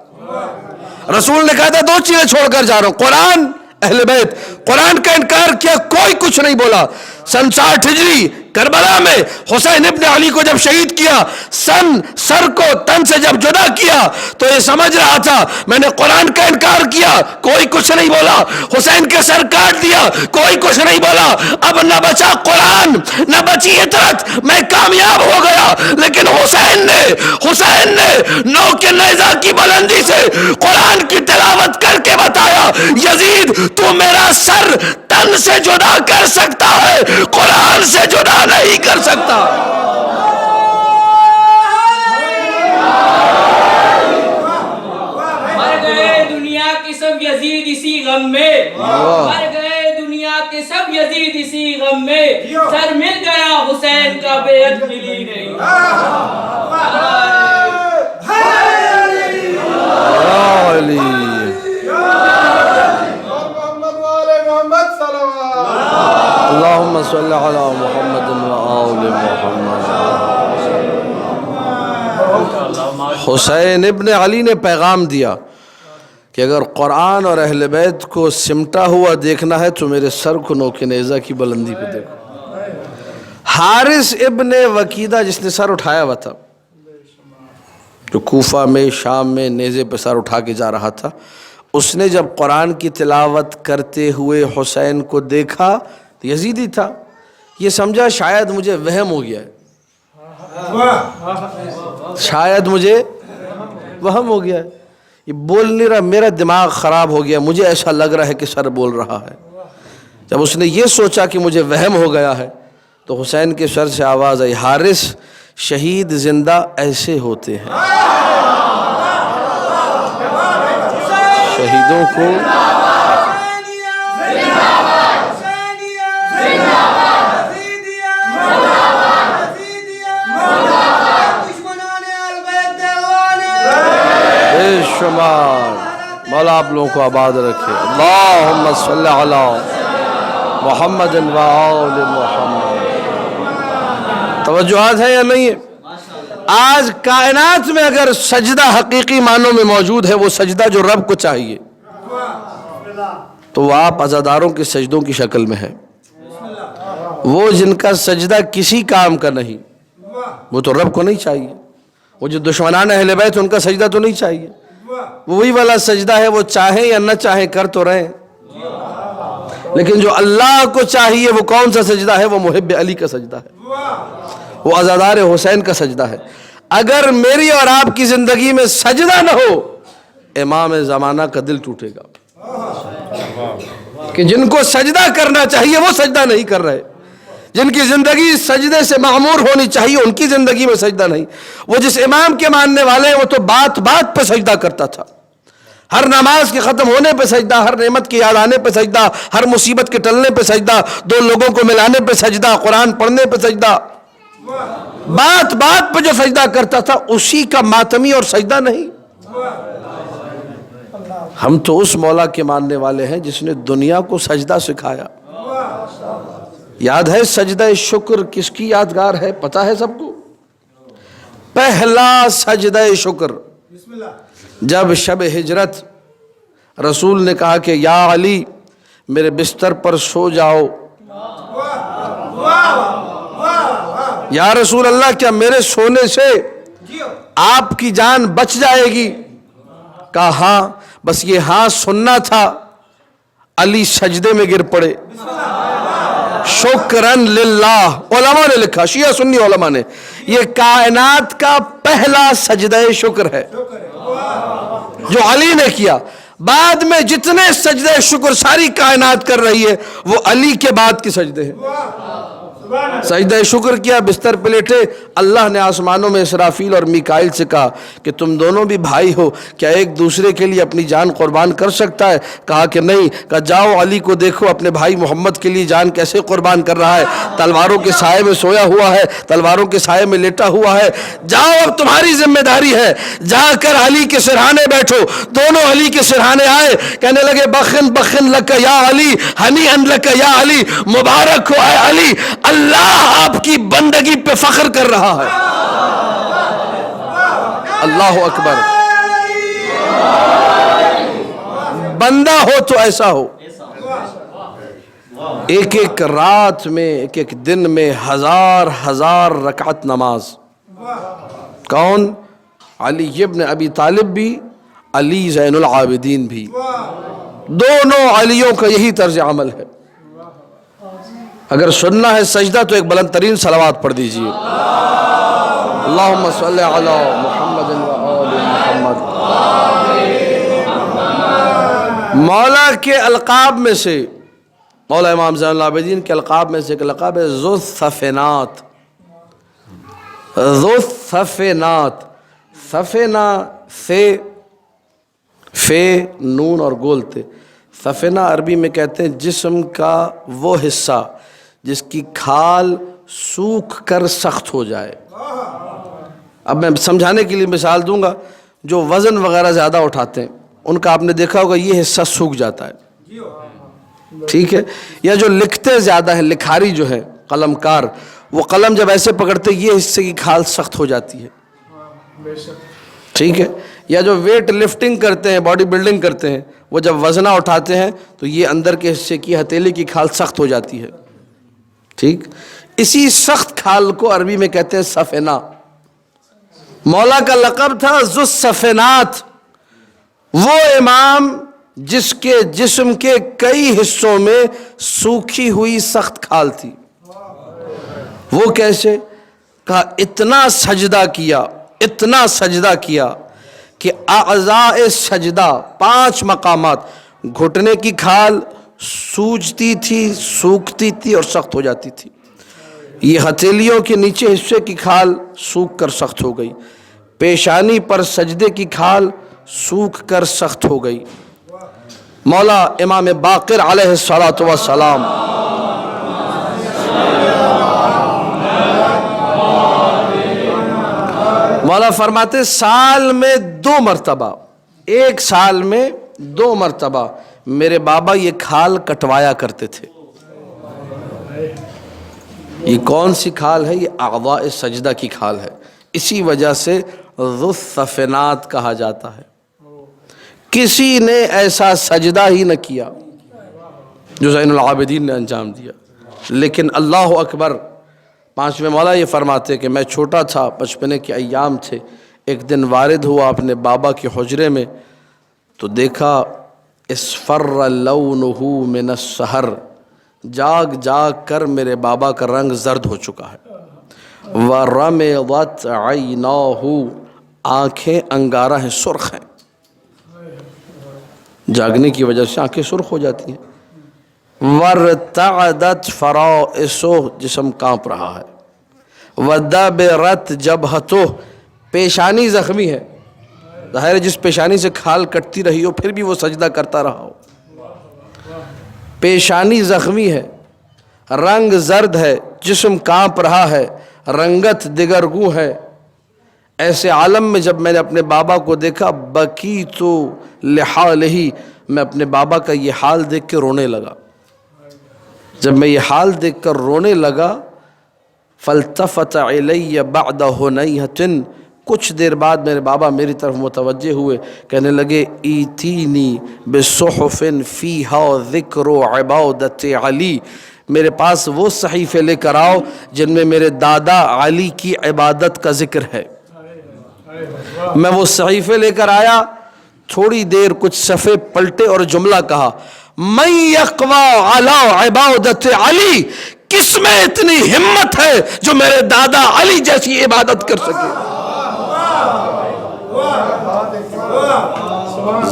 رسول نے کہا تھا دو چیزیں چھوڑ کر جا رہا ہوں، قرآن اہل بیت۔ قرآن کا انکار کیا، کوئی کچھ نہیں بولا۔ سن 60 ہجری کربلا میں حسین ابن علی کو جب شہید کیا، سر کو تن سے جب جدا کیا تو یہ سمجھ رہا تھا میں نے قرآن کا انکار کیا، کوئی کچھ نہیں بولا۔ حسین کے سر کاٹ دیا، کوئی کچھ نہیں بولا۔ اب نہ بچا قرآن نہ بچی عطرت، میں کامیاب ہو گیا۔ لیکن حسین نے نو کے نیزہ کی بلندی سے قرآن کی تلاوت کر کے بتایا، یزید تو میرا سر تن سے جدا کر سکتا ہے، قرآن سے جدا نہیں کر سکتا۔ مر گئے دنیا کے سب یزید اسی غم میں، مر گئے دنیا کے سب یزید اسی غم میں، سر مل گیا حسین کا بیعت ملی نہیں۔ اللہم صلی علی محمد و آل محمد۔ حسین ابن علی نے پیغام دیا کہ اگر قرآن اور اہل بیت کو سمٹا ہوا دیکھنا ہے تو میرے سر کو نو کے نیزہ کی بلندی پہ دیکھو۔ حارث ابن وکیدہ جس نے سر اٹھایا ہوا تھا، جو کوفہ میں شام میں نیزے پہ سر اٹھا کے جا رہا تھا، اس نے جب قرآن کی تلاوت کرتے ہوئے حسین کو دیکھا، یزیدی تھا، یہ سمجھا شاید مجھے وہم ہو گیا ہے، شاید مجھے وہم ہو گیا ہے، یہ بول نہیں رہا، میرا دماغ خراب ہو گیا، مجھے ایسا لگ رہا ہے کہ سر بول رہا ہے۔ جب اس نے یہ سوچا کہ مجھے وہم ہو گیا ہے تو حسین کے سر سے آواز آئی، حارث شہید زندہ ایسے ہوتے ہیں۔ شہیدوں کو بے شمار مولا آپ لوگوں کو آباد رکھے۔ اللہم صلی علی محمد و آل محمد۔ توجہات ہیں یا نہیں ہے؟ آج کائنات میں اگر سجدہ حقیقی معنوں میں موجود ہے، وہ سجدہ جو رب کو چاہیے، تو وہ آپ عزاداروں کے سجدوں کی شکل میں ہے۔ وہ جن کا سجدہ کسی کام کا نہیں، وہ تو رب کو نہیں چاہیے۔ وہ جو دشمنان اہل بیت ان کا سجدہ تو نہیں چاہیے، وہی والا سجدہ ہے، وہ چاہیں یا نہ چاہیں کر تو رہے ہیں۔ لیکن جو اللہ کو چاہیے وہ کون سا سجدہ ہے؟ وہ محب علی کا سجدہ ہے، وہ عزادار حسین کا سجدہ ہے۔ اگر میری اور آپ کی زندگی میں سجدہ نہ ہو، امام زمانہ کا دل ٹوٹے گا کہ جن کو سجدہ کرنا چاہیے وہ سجدہ نہیں کر رہے، جن کی زندگی سجدے سے معمور ہونی چاہیے ان کی زندگی میں سجدہ نہیں۔ وہ جس امام کے ماننے والے ہیں وہ تو بات بات پہ سجدہ کرتا تھا، ہر نماز کے ختم ہونے پہ سجدہ، ہر نعمت کے یاد آنے پہ سجدہ، ہر مصیبت کے ٹلنے پہ سجدہ، دو لوگوں کو ملانے پہ سجدہ، قرآن پڑھنے پہ سجدہ، بات بات پہ جو سجدہ کرتا تھا اسی کا ماتمی اور سجدہ نہیں۔ ہم تو اس مولا کے ماننے والے ہیں جس نے دنیا کو سجدہ سکھایا۔ یاد ہے سجدہ شکر کس کی یادگار ہے؟ پتہ ہے سب کو؟ پہلا سجدہ شکر جب شب ہجرت رسول نے کہا کہ یا علی میرے بستر پر سو جاؤ، یا رسول اللہ کیا میرے سونے سے آپ کی جان بچ جائے گی؟ کہا ہاں، بس یہ ہاں سننا تھا۔ علی سجدے میں گر پڑے، شکرن للہ، علماء نے لکھا، شیعہ سنی علماء نے، یہ کائنات کا پہلا سجدہ شکر ہے جو علی نے کیا۔ بعد میں جتنے سجدہ شکر ساری کائنات کر رہی ہے وہ علی کے بعد کے سجدے ہیں۔ سجدہ شکر کیا، بستر پہ لیٹے، اللہ نے آسمانوں میں اسرافیل اور میکائیل سے کہا کہ تم دونوں بھی بھائی ہو، کیا ایک دوسرے کے لیے اپنی جان قربان کر سکتا ہے؟ کہا کہ نہیں۔ کہا جاؤ علی کو دیکھو اپنے بھائی محمد کے لیے جان کیسے قربان کر رہا ہے، تلواروں کے سائے میں سویا ہوا ہے، تلواروں کے سائے میں لیٹا ہوا ہے، جاؤ اب تمہاری ذمہ داری ہے، جا کر علی کے سرہانے بیٹھو۔ دونوں علی کے سرہانے آئے، کہنے لگے بخن بخن لک یا علی، ہنیئن لک یا علی، مبارک ہو اے علی، اللہ آپ کی بندگی پہ فخر کر رہا ہے۔ اللہ اکبر، بندہ ہو تو ایسا ہو، ایک ایک رات میں ایک ایک دن میں ہزار ہزار رکعت نماز۔ کون؟ علی ابن ابی طالب بھی، علی زین العابدین بھی، دونوں علیوں کا یہی طرز عمل ہے۔ اگر سننا ہے سجدہ تو ایک بلند ترین صلوات پڑھ دیجئے، اللہم صلی علی محمد و آل محمد۔ مولا کے القاب میں سے، مولا امام زین العابدین کے القاب میں سے ایک لقب ہے ذو الصفینات۔ ذو الصفینات، صفینہ سے فے نون اور گولتے، صفینہ عربی میں کہتے ہیں جسم کا وہ حصہ جس کی کھال سوکھ کر سخت ہو جائے۔ اب میں سمجھانے کے لیے مثال دوں گا، جو وزن وغیرہ زیادہ اٹھاتے ہیں ان کا آپ نے دیکھا ہوگا یہ حصہ سوکھ جاتا ہے، ٹھیک ہے؟ یا جو لکھتے زیادہ ہیں، لکھاری جو ہے قلم کار، وہ قلم جب ایسے پکڑتے یہ حصے کی کھال سخت ہو جاتی ہے، ٹھیک ہے؟ یا جو ویٹ لفٹنگ کرتے ہیں، باڈی بلڈنگ کرتے ہیں، وہ جب وزنہ اٹھاتے ہیں تو یہ اندر کے حصے کی ہتھیلی کی کھال سخت ہو جاتی ہے، ٹھیک؟ اسی سخت کھال کو عربی میں کہتے ہیں صفینہ۔ مولا کا لقب تھا ذو الصفینات، وہ امام جس کے جسم کے کئی حصوں میں سوکھی ہوئی سخت کھال تھی۔ وہ کیسے؟ کہا اتنا سجدہ کیا، اتنا سجدہ کیا کہ اعضاء سجدہ 5 مقامات، گھٹنے کی کھال سوجتی تھی، سوکھتی تھی اور سخت ہو جاتی تھی، یہ ہتھیلیوں کے نیچے حصے کی کھال سوکھ کر سخت ہو گئی، پیشانی پر سجدے کی کھال سوکھ کر سخت ہو گئی۔ مولا امام باقر علیہ الصلوۃ والسلام مولا فرماتے سال میں 2 مرتبہ، ایک سال میں 2 مرتبہ میرے بابا یہ کھال کٹوایا کرتے تھے۔ یہ کون سی کھال ہے؟ یہ اعضاء سجدہ کی کھال ہے، اسی وجہ سے ذو الصفینات کہا جاتا ہے۔ کسی نے ایسا سجدہ ہی نہ کیا جو زین العابدین نے انجام دیا۔ لیکن اللہ اکبر، 5ویں مولا یہ فرماتے کہ میں چھوٹا تھا، بچپنے کے ایام تھے، ایک دن وارد ہوا اپنے بابا کے حجرے میں تو دیکھا اسفر لونہ من السحر، جاگ جاگ کر میرے بابا کا رنگ زرد ہو چکا ہے، ورمضت عیناہ، آنکھیں انگارہ ہیں، سرخ ہیں، جاگنے کی وجہ سے آنکھیں سرخ ہو جاتی ہیں، وارتعدت فرائصہ، جسم کانپ رہا ہے، ودبرت جبہتہ، پیشانی زخمی ہے، ظاہر ہے جس پیشانی سے کھال کٹتی رہی ہو پھر بھی وہ سجدہ کرتا رہا ہو، پیشانی زخمی ہے، رنگ زرد ہے، جسم کانپ رہا ہے، رنگت دگرگوں ہے۔ ایسے عالم میں جب میں نے اپنے بابا کو دیکھا، بکیت لحالہ، میں اپنے بابا کا یہ حال دیکھ کے رونے لگا۔ جب میں یہ حال دیکھ کر رونے لگا، فالتفت علی بعد ہنیہۃ، کچھ دیر بعد میرے بابا میری طرف متوجہ ہوئے، کہنے لگے ایتینی بصحف فیہا ذکر عبادت علی، میرے پاس وہ صحیفے لے کر آؤ جن میں میرے دادا علی کی عبادت کا ذکر ہے۔ میں وہ صحیفے لے کر آیا، تھوڑی دیر کچھ صفحے پلٹے اور جملہ کہا، من یقوی علی عبادت علی، کس میں اتنی ہمت ہے جو میرے دادا علی جیسی عبادت کر سکے۔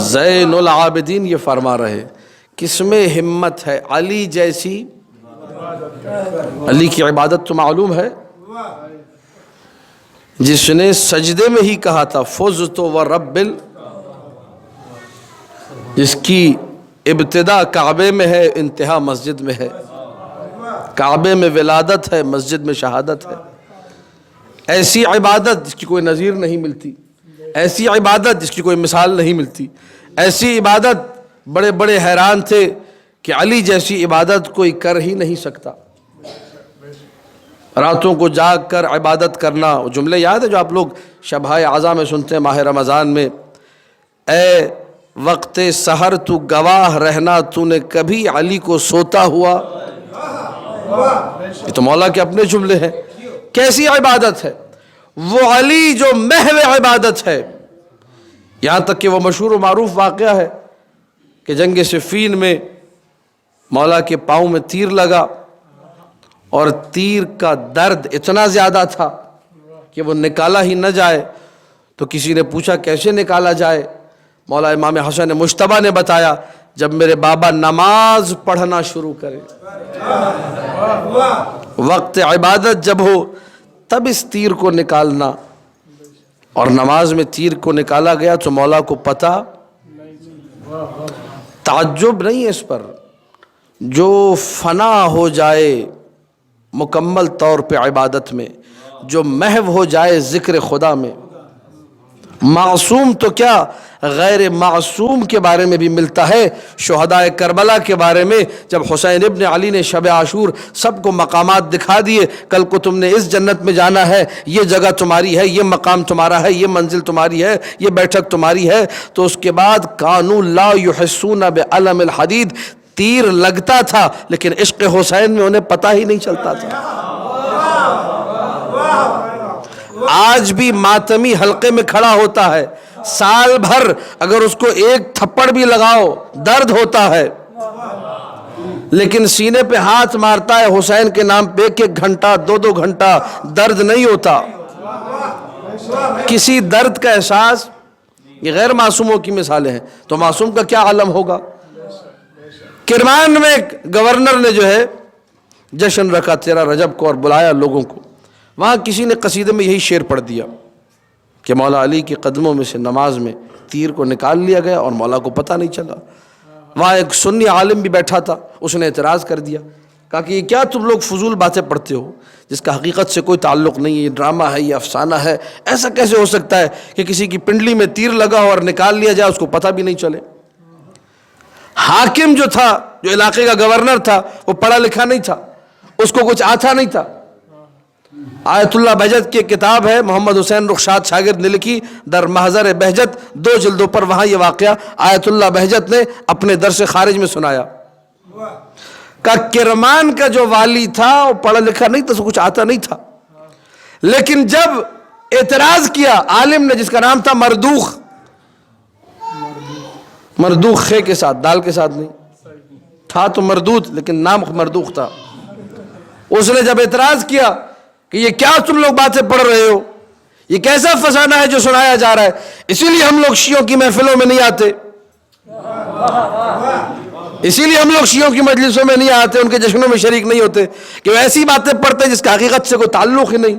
زین العابدین یہ فرما رہے، کس میں ہمت ہے علی جیسی، علی کی عبادت تو معلوم ہے، جس نے سجدے میں ہی کہا تھا فزت ورب جس کی ابتدا کعبے میں ہے، انتہا مسجد میں ہے، کعبے میں ولادت ہے، مسجد میں شہادت ہے، ایسی عبادت جس کی کوئی نظیر نہیں ملتی، ایسی عبادت جس کی کوئی مثال نہیں ملتی، ایسی عبادت بڑے بڑے حیران تھے کہ علی جیسی عبادت کوئی کر ہی نہیں سکتا۔ راتوں کو جاگ کر عبادت کرنا، وہ جملے یاد ہے جو آپ لوگ شبہائے اعضاء میں سنتے ہیں ماہ رمضان میں، اے وقت سحر تو گواہ رہنا، تو نے کبھی علی کو سوتا ہوا، یہ تو مولا کے اپنے جملے ہیں۔ کیسی عبادت ہے وہ علی جو محو عبادت ہے، یہاں تک کہ وہ مشہور و معروف واقعہ ہے کہ جنگ صفین میں مولا کے پاؤں میں تیر لگا اور تیر کا درد اتنا زیادہ تھا کہ وہ نکالا ہی نہ جائے، تو کسی نے پوچھا کیسے نکالا جائے؟ مولا امام حسن مجتبیٰ نے بتایا، جب میرے بابا نماز پڑھنا شروع کرے، وقت عبادت جب ہو تب اس تیر کو نکالنا، اور نماز میں تیر کو نکالا گیا تو مولا کو پتہ، تعجب نہیں ہے اس پر، جو فنا ہو جائے مکمل طور پہ عبادت میں، جو محو ہو جائے ذکر خدا میں، معصوم تو کیا غیر معصوم کے بارے میں بھی ملتا ہے۔ شہدائے کربلا کے بارے میں جب حسین ابن علی نے شب عاشور سب کو مقامات دکھا دیے، کل کو تم نے اس جنت میں جانا ہے، یہ جگہ تمہاری ہے، یہ مقام تمہارا ہے، یہ منزل تمہاری ہے، یہ بیٹھک تمہاری ہے، تو اس کے بعد کانوا لا یحسون بعلم الحدید، تیر لگتا تھا لیکن عشق حسین میں انہیں پتہ ہی نہیں چلتا تھا۔ آج بھی ماتمی حلقے میں کھڑا ہوتا ہے، سال بھر اگر اس کو ایک تھپڑ بھی لگاؤ درد ہوتا ہے، لیکن سینے پہ ہاتھ مارتا ہے حسین کے نام پہ، ایک گھنٹہ دو گھنٹہ درد نہیں ہوتا۔ کسی درد کا احساس، یہ غیر معصوموں کی مثالیں ہیں، تو معصوم کا کیا عالم ہوگا۔ کرمان میں گورنر نے جو ہے جشن رکھا 13 رجب کو اور بلایا لوگوں کو، وہاں کسی نے قصیدے میں یہی شعر پڑھ دیا کہ مولا علی کے قدموں میں سے نماز میں تیر کو نکال لیا گیا اور مولا کو پتہ نہیں چلا۔ وہاں ایک سنی عالم بھی بیٹھا تھا، اس نے اعتراض کر دیا، کہا کہ یہ کیا تم لوگ فضول باتیں پڑھتے ہو جس کا حقیقت سے کوئی تعلق نہیں ہے، یہ ڈرامہ ہے، یہ افسانہ ہے، ایسا کیسے ہو سکتا ہے کہ کسی کی پنڈلی میں تیر لگا ہو اور نکال لیا جائے، اس کو پتہ بھی نہیں چلے۔ حاکم جو تھا، جو علاقے کا گورنر تھا، وہ پڑھا لکھا نہیں تھا، اس کو کچھ آتا نہیں تھا۔ آیت اللہ بہجت کی کتاب ہے، محمد حسین رخشاد شاگرد نے لکھی، در محضر بہجت، 2 جلدوں پر، وہاں یہ واقعہ آیت اللہ بہجت نے اپنے درس خارج میں سنایا۔ کہ کرمان کا جو والی تھا وہ پڑھا لکھا نہیں تھا، اس کو کچھ آتا نہیں تھا، لیکن جب اعتراض کیا عالم نے جس کا نام تھا مردوخ خے کے ساتھ، دال کے ساتھ نہیں تھا، تو مردود لیکن نام مردوخ تھا۔ اس نے جب اعتراض کیا کہ یہ کیا تم لوگ باتیں پڑھ رہے ہو، یہ کیسا فسانہ ہے جو سنایا جا رہا ہے، اسی لیے ہم لوگ شیعوں کی محفلوں میں نہیں آتے، اسی لیے ہم لوگ شیعوں کی مجلسوں میں نہیں آتے، ان کے جشنوں میں شریک نہیں ہوتے کہ وہ ایسی باتیں پڑھتے جس کا حقیقت سے کوئی تعلق ہی نہیں۔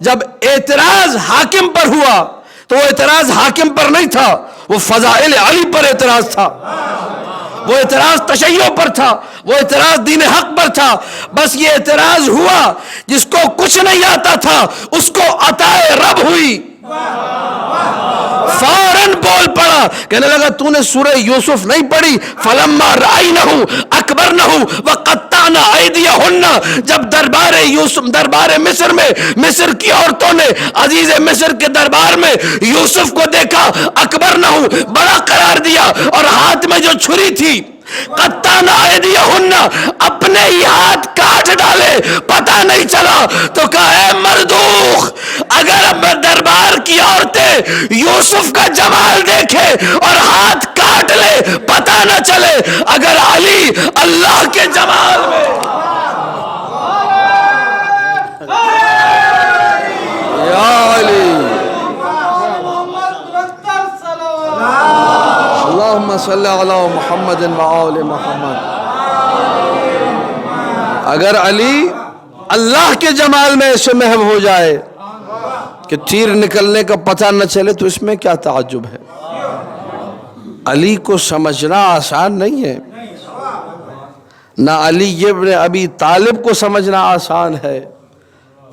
جب اعتراض حاکم پر ہوا تو وہ اعتراض حاکم پر نہیں تھا، وہ فضائل علی پر اعتراض تھا، وہ اعتراض تشیع پر تھا، وہ اعتراض دین حق پر تھا۔ بس یہ اعتراض ہوا، جس کو کچھ نہیں آتا تھا اس کو عطائے رب ہوئی، فوراً بول پڑا، کہنے لگا تو نے سورہ یوسف نہیں پڑھی؟ فلما رأینہ اکبرنہ وقطعن ایدیہن، جب دربار مصر میں مصر کی عورتوں نے عزیز مصر کے دربار میں یوسف کو دیکھا، اکبرنہ بڑا قرار دیا، اور ہاتھ میں جو چھری تھی قطعن ایدیہن، اپنے ہی ہاتھ کاٹ ڈالے، پتہ نہیں چلا، تو کہا اے مردوخ، اگر اب دربار کی عورتیں یوسف کا جمال دیکھے اور ہاتھ کاٹ لے پتہ نہ چلے، اگر علی اللہ کے جمال میں یا علی اللہم صلی علی محمد وآل محمد، اگر علی اللہ کے جمال میں ایسے محو ہو جائے کہ تیر نکلنے کا پتہ نہ چلے تو اس میں کیا تعجب ہے۔ علی کو سمجھنا آسان نہیں ہے، نہ علی ابن ابی طالب کو سمجھنا آسان ہے،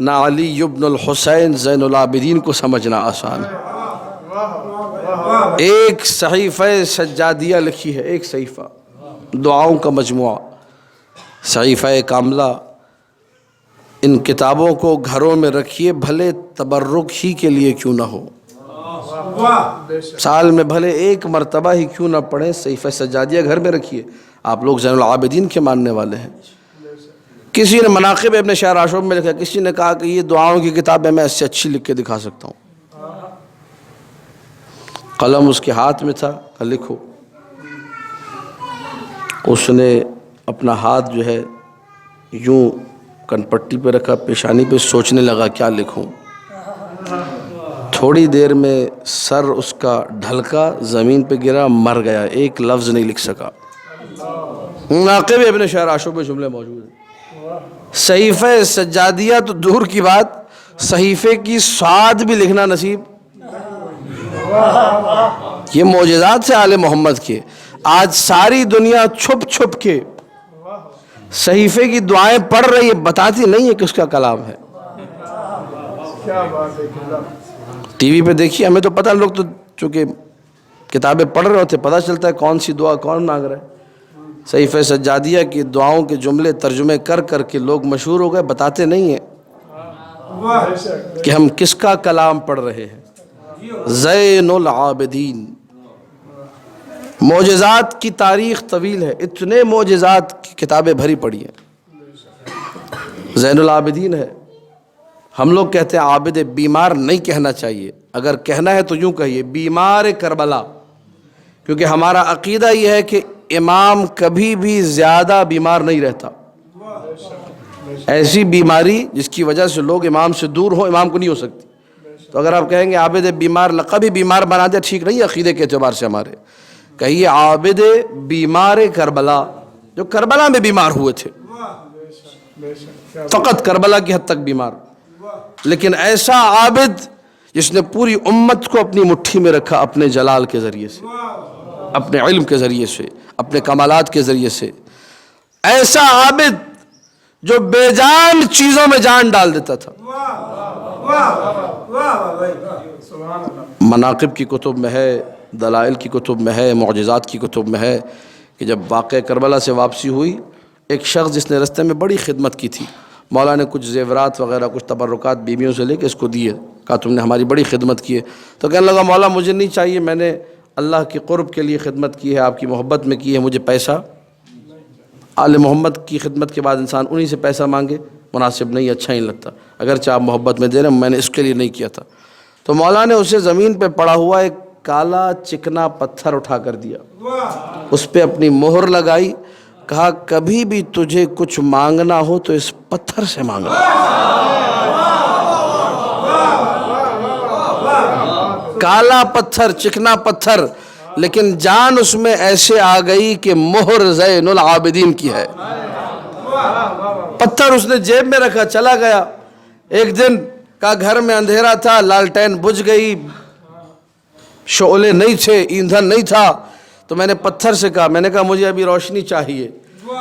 نہ علی ابن الحسین زین العابدین کو سمجھنا آسان ہے۔ ایک صحیفہ سجادیہ لکھی ہے، ایک صحیفہ، دعاؤں کا مجموعہ، صحیفہ کاملہ۔ ان کتابوں کو گھروں میں رکھیے، بھلے تبرک ہی کے لیے کیوں نہ ہو، سال میں بھلے ایک مرتبہ ہی کیوں نہ پڑھیں، صحیفہ سجادیہ گھر میں رکھیے۔ آپ لوگ زین العابدین کے ماننے والے ہیں۔ کسی نے مناقب ابن شہر عاشور میں لکھا، کسی نے کہا کہ یہ دعاؤں کی کتاب ہے، میں اس سے اچھی لکھ کے دکھا سکتا ہوں۔ قلم اس کے ہاتھ میں تھا کہ لکھو، اس نے اپنا ہاتھ جو ہے یوں کن پٹی پہ رکھا، پیشانی پہ، سوچنے لگا کیا لکھوں۔ تھوڑی دیر میں سر اس کا ڈھلکا، زمین پہ گرا، مر گیا، ایک لفظ نہیں لکھ سکا۔ مناقب ابن شہر عاشور میں جملے موجود ہیں۔ صحیفہ سجادیہ تو دور کی بات، صحیفے کی صاد بھی لکھنا نصیب، یہ معجزات سے آل محمد کے۔ آج ساری دنیا چھپ چھپ کے صحیفے کی دعائیں پڑھ رہی ہے، بتاتی نہیں ہے کہ اس کا کلام ہے۔ ٹی وی پہ دیکھیے، ہمیں تو پتہ، لوگ تو چونکہ کتابیں پڑھ رہے ہوتے پتہ چلتا ہے کون سی دعا کون مانگ رہا ہے۔ صحیفہ سجادیہ کی دعاؤں کے جملے ترجمے کر کر کے لوگ مشہور ہو گئے، بتاتے نہیں ہیں کہ ہم کس کا کلام پڑھ رہے ہیں۔ زین العابدین، معجزات کی تاریخ طویل ہے، اتنے معجزات کی کتابیں بھری پڑی ہیں۔ زین العابدین ہے۔ ہم لوگ کہتے ہیں عابد بیمار، نہیں کہنا چاہیے، اگر کہنا ہے تو یوں کہیے بیمار کربلا، کیونکہ ہمارا عقیدہ یہ ہے کہ امام کبھی بھی زیادہ بیمار نہیں رہتا۔ ایسی بیماری جس کی وجہ سے لوگ امام سے دور ہوں، امام کو نہیں ہو سکتی۔ تو اگر آپ کہیں گے عابد بیمار، لقب ہی بیمار بنا دے، ٹھیک نہیں ہے عقیدے کے اعتبار سے ہمارے۔ کہیے عابد بیمار کربلا، جو کربلا میں بیمار ہوئے تھے، فقط کربلا کی حد تک بیمار، لیکن ایسا عابد جس نے پوری امت کو اپنی مٹھی میں رکھا اپنے جلال کے ذریعے سے، اپنے علم کے ذریعے سے، اپنے کمالات کے ذریعے سے۔ ایسا عابد جو بے جان چیزوں میں جان ڈال دیتا تھا۔ مناقب کی کتب میں ہے، دلائل کی کتب میں ہے، معجزات کی کتب میں ہے کہ جب واقعہ کربلا سے واپسی ہوئی، ایک شخص جس نے رستے میں بڑی خدمت کی تھی، مولا نے کچھ زیورات وغیرہ، کچھ تبرکات بیویوں سے لے کے اس کو دیے، کہا تم نے ہماری بڑی خدمت کی ہے۔ تو کہنے لگا مولا مجھے نہیں چاہیے، میں نے اللہ کی قرب کے لیے خدمت کی ہے، آپ کی محبت میں کی ہے، مجھے پیسہ۔ آل محمد کی خدمت کے بعد انسان انہی سے پیسہ مانگے، مناسب نہیں، اچھا ہی لگتا، اگرچہ آپ محبت میں دے رہے ہیں، میں نے اس کے لیے نہیں کیا تھا۔ تو مولا نے اسے زمین پہ پڑا ہوا ایک کالا چکنا پتھر اٹھا کر دیا, اس پہ اپنی مہر لگائی, کہا کبھی بھی تجھے کچھ مانگنا ہو تو اس پتھر سے مانگنا. کالا پتھر, چکنا پتھر, لیکن جان اس میں ایسے آ گئی کہ مہر زین العابدین کی ہے. پتھر اس نے جیب میں رکھا, چلا گیا. ایک دن کا گھر میں اندھیرا تھا, لالٹین بجھ گئی, شعلے نہیں تھے, ایندھن نہیں تھا. تو میں نے پتھر سے کہا, میں نے کہا مجھے ابھی روشنی چاہیے.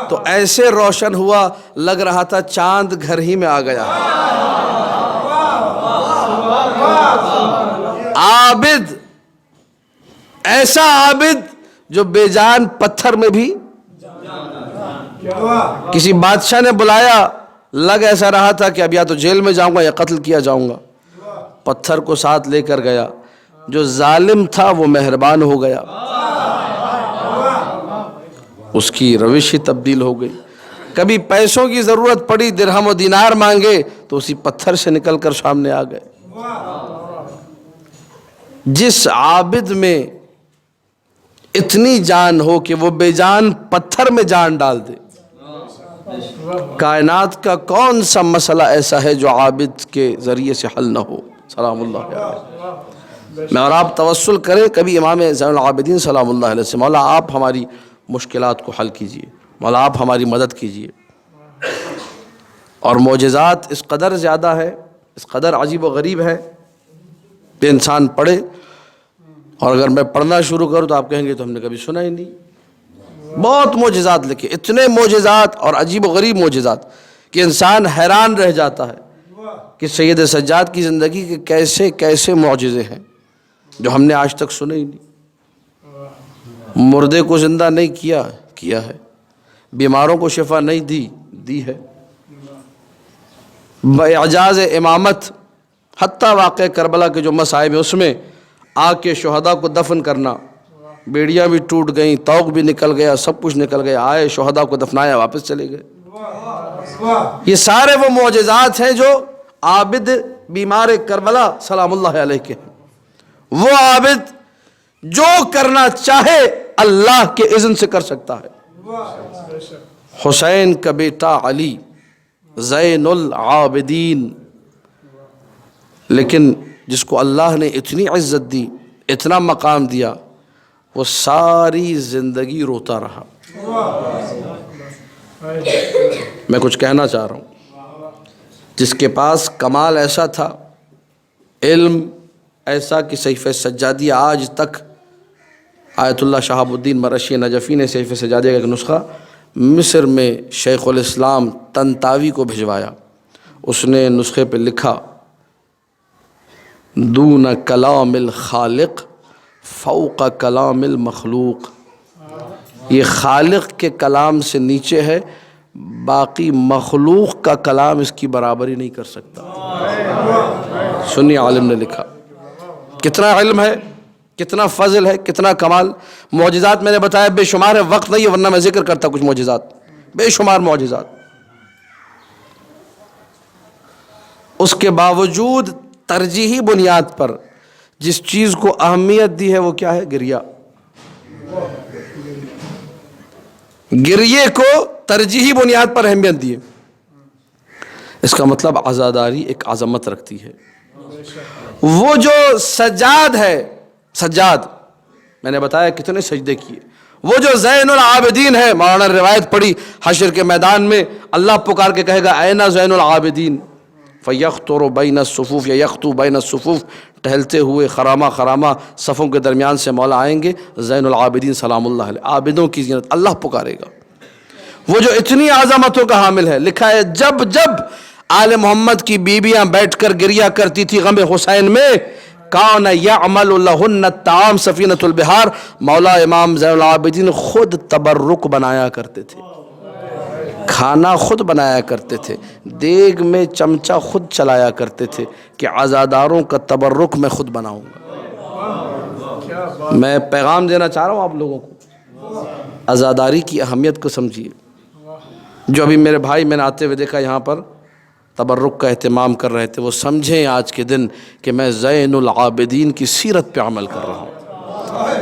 تو ایسے روشن ہوا لگ رہا تھا چاند گھر ہی میں آ گیا. عابد, ایسا عابد جو بے جان پتھر میں بھی. کسی بادشاہ نے بلایا, لگ ایسا رہا تھا کہ اب یا تو جیل میں جاؤں گا یا قتل کیا جاؤں گا. پتھر کو ساتھ لے کر گیا. جو ظالم تھا وہ مہربان ہو گیا, اس کی روش ہی تبدیل ہو گئی. کبھی پیسوں کی ضرورت پڑی, درہم و دینار مانگے تو اسی پتھر سے نکل کر سامنے آ گئے. جس عابد میں اتنی جان ہو کہ وہ بے جان پتھر میں جان ڈال دے, کائنات کا کون سا مسئلہ ایسا ہے جو عابد کے ذریعے سے حل نہ ہو. سلام اللہ علیہ. میں اور آپ توسل کریں کبھی امام زین العابدین سلام اللہ علیہ سے, مولا آپ ہماری مشکلات کو حل کیجئے, مولا آپ ہماری مدد کیجئے. اور معجزات اس قدر زیادہ ہے, اس قدر عجیب و غریب ہے کہ انسان پڑھے, اور اگر میں پڑھنا شروع کروں تو آپ کہیں گے تو ہم نے کبھی سنا ہی نہیں. بہت معجزات لکھے, اتنے معجزات اور عجیب و غریب معجزات کہ انسان حیران رہ جاتا ہے کہ سید سجاد کی زندگی کے کیسے کیسے معجزے ہیں جو ہم نے آج تک سنے ہی نہیں. مردے کو زندہ نہیں کیا ہے, بیماروں کو شفا نہیں دی ہے. باعجاز امامت حتیٰ واقع کربلا کے جو مصائب ہیں اس میں آگ کے شہداء کو دفن کرنا, بیڑیاں بھی ٹوٹ گئیں, طوق بھی نکل گیا, سب کچھ نکل گیا, آئے شہداء کو دفنایا, واپس چلے گئے. یہ سارے وہ معجزات ہیں جو عابد بیمار کربلا سلام اللہ علیہ کے ہیں. وہ عابد جو کرنا چاہے اللہ کے اذن سے کر سکتا ہے. حسین کا بیٹا علی زین العابدین, لیکن جس کو اللہ نے اتنی عزت دی, اتنا مقام دیا, وہ ساری زندگی روتا رہا. میں کچھ کہنا چاہ رہا ہوں, جس کے پاس کمال ایسا تھا, علم ایسا کہ صحیفہ سجادیہ آج تک آیت اللہ شہاب الدین مرشی نجفی نے صحیفہ سجادیہ کا ایک نسخہ مصر میں شیخ الاسلام طنطاوی کو بھجوایا. اس نے نسخے پہ لکھا دون کلام الخالق فوق کلام المخلوق. یہ خالق کے کلام سے نیچے ہے, باقی مخلوق کا کلام اس کی برابری نہیں کر سکتا. سنی عالم نے لکھا. کتنا علم ہے, کتنا فضل ہے, کتنا کمال. معجزات میں نے بتایا بے شمار ہے, وقت نہیں ہے ورنہ میں ذکر کرتا کچھ معجزات, بے شمار معجزات. اس کے باوجود ترجیحی بنیاد پر جس چیز کو اہمیت دی ہے وہ کیا ہے؟ گریہ. گریے کو ترجیحی بنیاد پر اہمیت دی ہے. اس کا مطلب عزاداری ایک عظمت رکھتی ہے. وہ جو سجاد ہے, سجاد میں نے بتایا کتنے سجدے کیے, وہ جو زین العابدین ہے, مولانا نے روایت پڑھی حشر کے میدان میں اللہ پکار کے کہے گا اینا زین العابدین فَيَخْطُرُ بَيْنَ الصُّفُوفِ یا یخطو بین الصفوف, ٹہلتے ہوئے خرامہ صفوں کے درمیان سے مولا آئیں گے زین العابدین سلام اللہ علیہ, عابدوں کی زینت. اللہ پکارے گا, وہ جو اتنی عظمتوں کا حامل ہے. لکھا ہے جب جب آل محمد کی بیویاں بیٹھ کر گریہ کرتی تھی غم حسین میں, کان یعمل لہن الطعام سفینۃ البحار, مولا امام زین العابدین خود تبرک بنایا کرتے تھے, کھانا خود بنایا کرتے تھے, دیگ میں چمچہ خود چلایا کرتے تھے کہ عزاداروں کا تبرک میں خود بناؤں گا. میں پیغام دینا چاہ رہا ہوں آپ لوگوں کو, عزاداری کی اہمیت کو سمجھیے. جو ابھی میرے بھائی میں نے آتے ہوئے دیکھا یہاں پر تبرک کا اہتمام کر رہے تھے, وہ سمجھیں آج کے دن کہ میں زین العابدین کی سیرت پہ عمل کر رہا ہوں.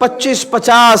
25, 50,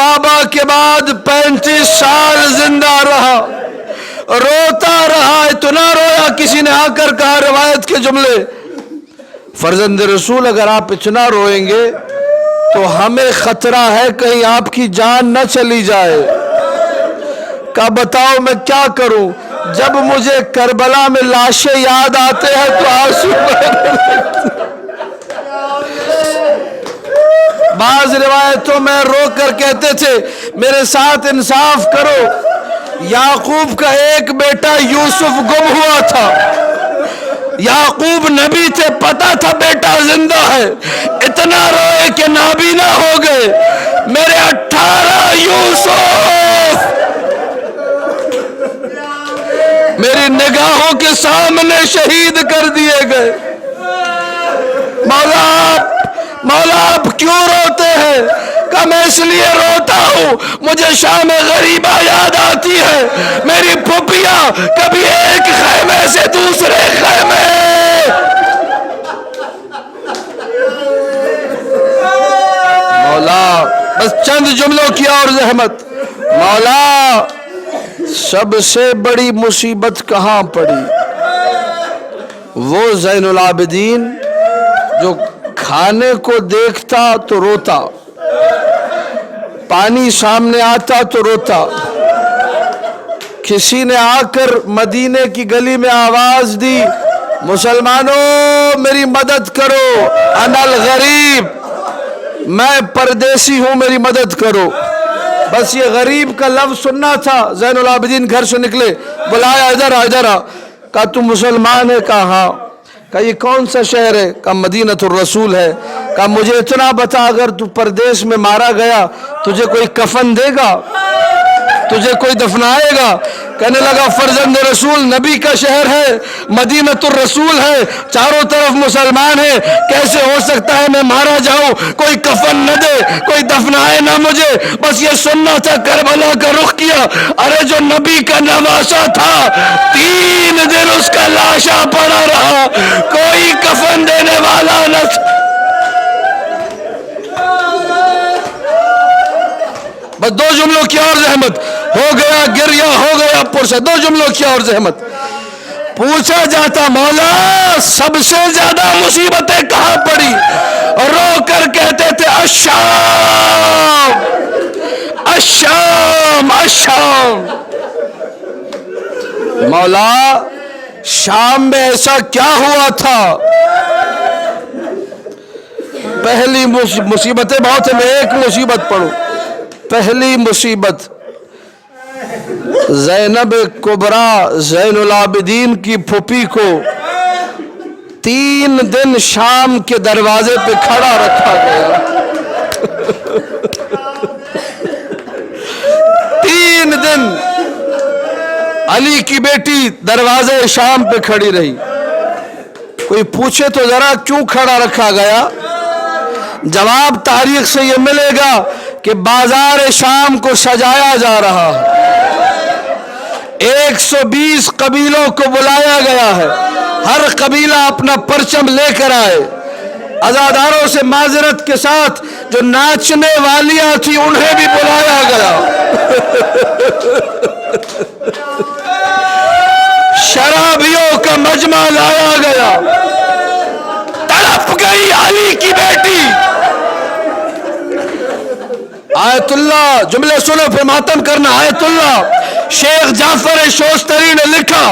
بابا کے بعد 35 سال زندہ رہا، روتا رہا، اتنا رویا کسی نے آ کر کہا روایت کے جملے، فرزند رسول اگر آپ اتنا روئیں گے تو ہمیں خطرہ ہے کہیں آپ کی جان نہ چلی جائے۔ کہا بتاؤ میں کیا کروں؟ جب مجھے کربلا میں لاشیں یاد آتے ہیں تو آنسو بہنے لگتے۔ بعض روایتوں میں رو کر کہتے تھے میرے ساتھ انصاف کرو، یعقوب کا ایک بیٹا یوسف گم ہوا تھا، یعقوب نبی تھے، پتا تھا بیٹا زندہ ہے، اتنا روئے کہ نابینا ہو گئے، میرے 18 یوسف میری نگاہوں کے سامنے شہید کر دیے گئے۔ مولا آپ کیوں روتے ہیں؟ کہ میں اس لیے روتا ہوں مجھے شام غریبہ یاد آتی ہے، میری پھپھیاں کبھی ایک خیمے سے دوسرے خیمے، مولا بس چند جملوں کی اور زحمت، مولا سب سے بڑی مصیبت کہاں پڑی؟ وہ زین العابدین جو کھانے کو دیکھتا تو روتا، پانی سامنے آتا تو روتا، کسی نے آ کر مدینے کی گلی میں آواز دی مسلمانوں میری مدد کرو، انا الغریب، میں پردیسی ہوں میری مدد کرو۔ بس یہ غریب کا لفظ سننا تھا، زین العابدین گھر سے نکلے، بلایا ادھر آ، کہا تم مسلمان ہے؟ کہا ہاں۔ کہا یہ کون سا شہر ہے؟ کہا مدینۃ الرسول ہے۔ کہا مجھے اتنا بتا اگر تو پردیس میں مارا گیا تجھے کوئی کفن دے گا، تجھے کوئی دفنائے گا؟ کہنے لگا فرزند رسول نبی کا شہر ہے، مدینۃ الرسول ہے، چاروں طرف مسلمان ہیں، کیسے ہو سکتا ہے میں مارا جاؤں، کوئی کفن نہ دے، کوئی دفنائے نہ مجھے، بس یہ سننا تھا۔ کربلا کا رخ کیا، ارے جو نبی کا نواسا تھا 3 دن اس کا لاشا پڑا رہا، کوئی کفن دینے والا نہ تھا۔ بس 2 جملوں کی اور زحمت، ہو گیا گریہ ہو گیا پرسہ، 2 جملوں کی اور زحمت۔ پوچھا جاتا مولا سب سے زیادہ مصیبتیں کہاں پڑی؟ رو کر کہتے تھے الشام الشام الشام۔ مولا شام میں ایسا کیا ہوا تھا؟ پہلی مصیبتیں بہت ہیں، میں ایک مصیبت پڑھوں۔ پہلی مصیبت زینب کبریٰ زین العابدین کی پھوپھی کو 3 دن شام کے دروازے پہ کھڑا رکھا گیا۔ 3 دن علی کی بیٹی دروازے شام پہ کھڑی رہی۔ کوئی پوچھے تو ذرا کیوں کھڑا رکھا گیا؟ جواب تاریخ سے یہ ملے گا کہ بازار شام کو سجایا جا رہا ہے، 120 قبیلوں کو بلایا گیا ہے، ہر قبیلہ اپنا پرچم لے کر آئے، عزاداروں سے معذرت کے ساتھ جو ناچنے والیاں تھی انہیں بھی بلایا گیا، شرابیوں کا مجمع لایا گیا، تڑپ گئی علی کی بیٹی۔ آیت اللہ جملے سنو پھر ماتم کرنا۔ آیت اللہ شیخ جعفر شوستری نے لکھا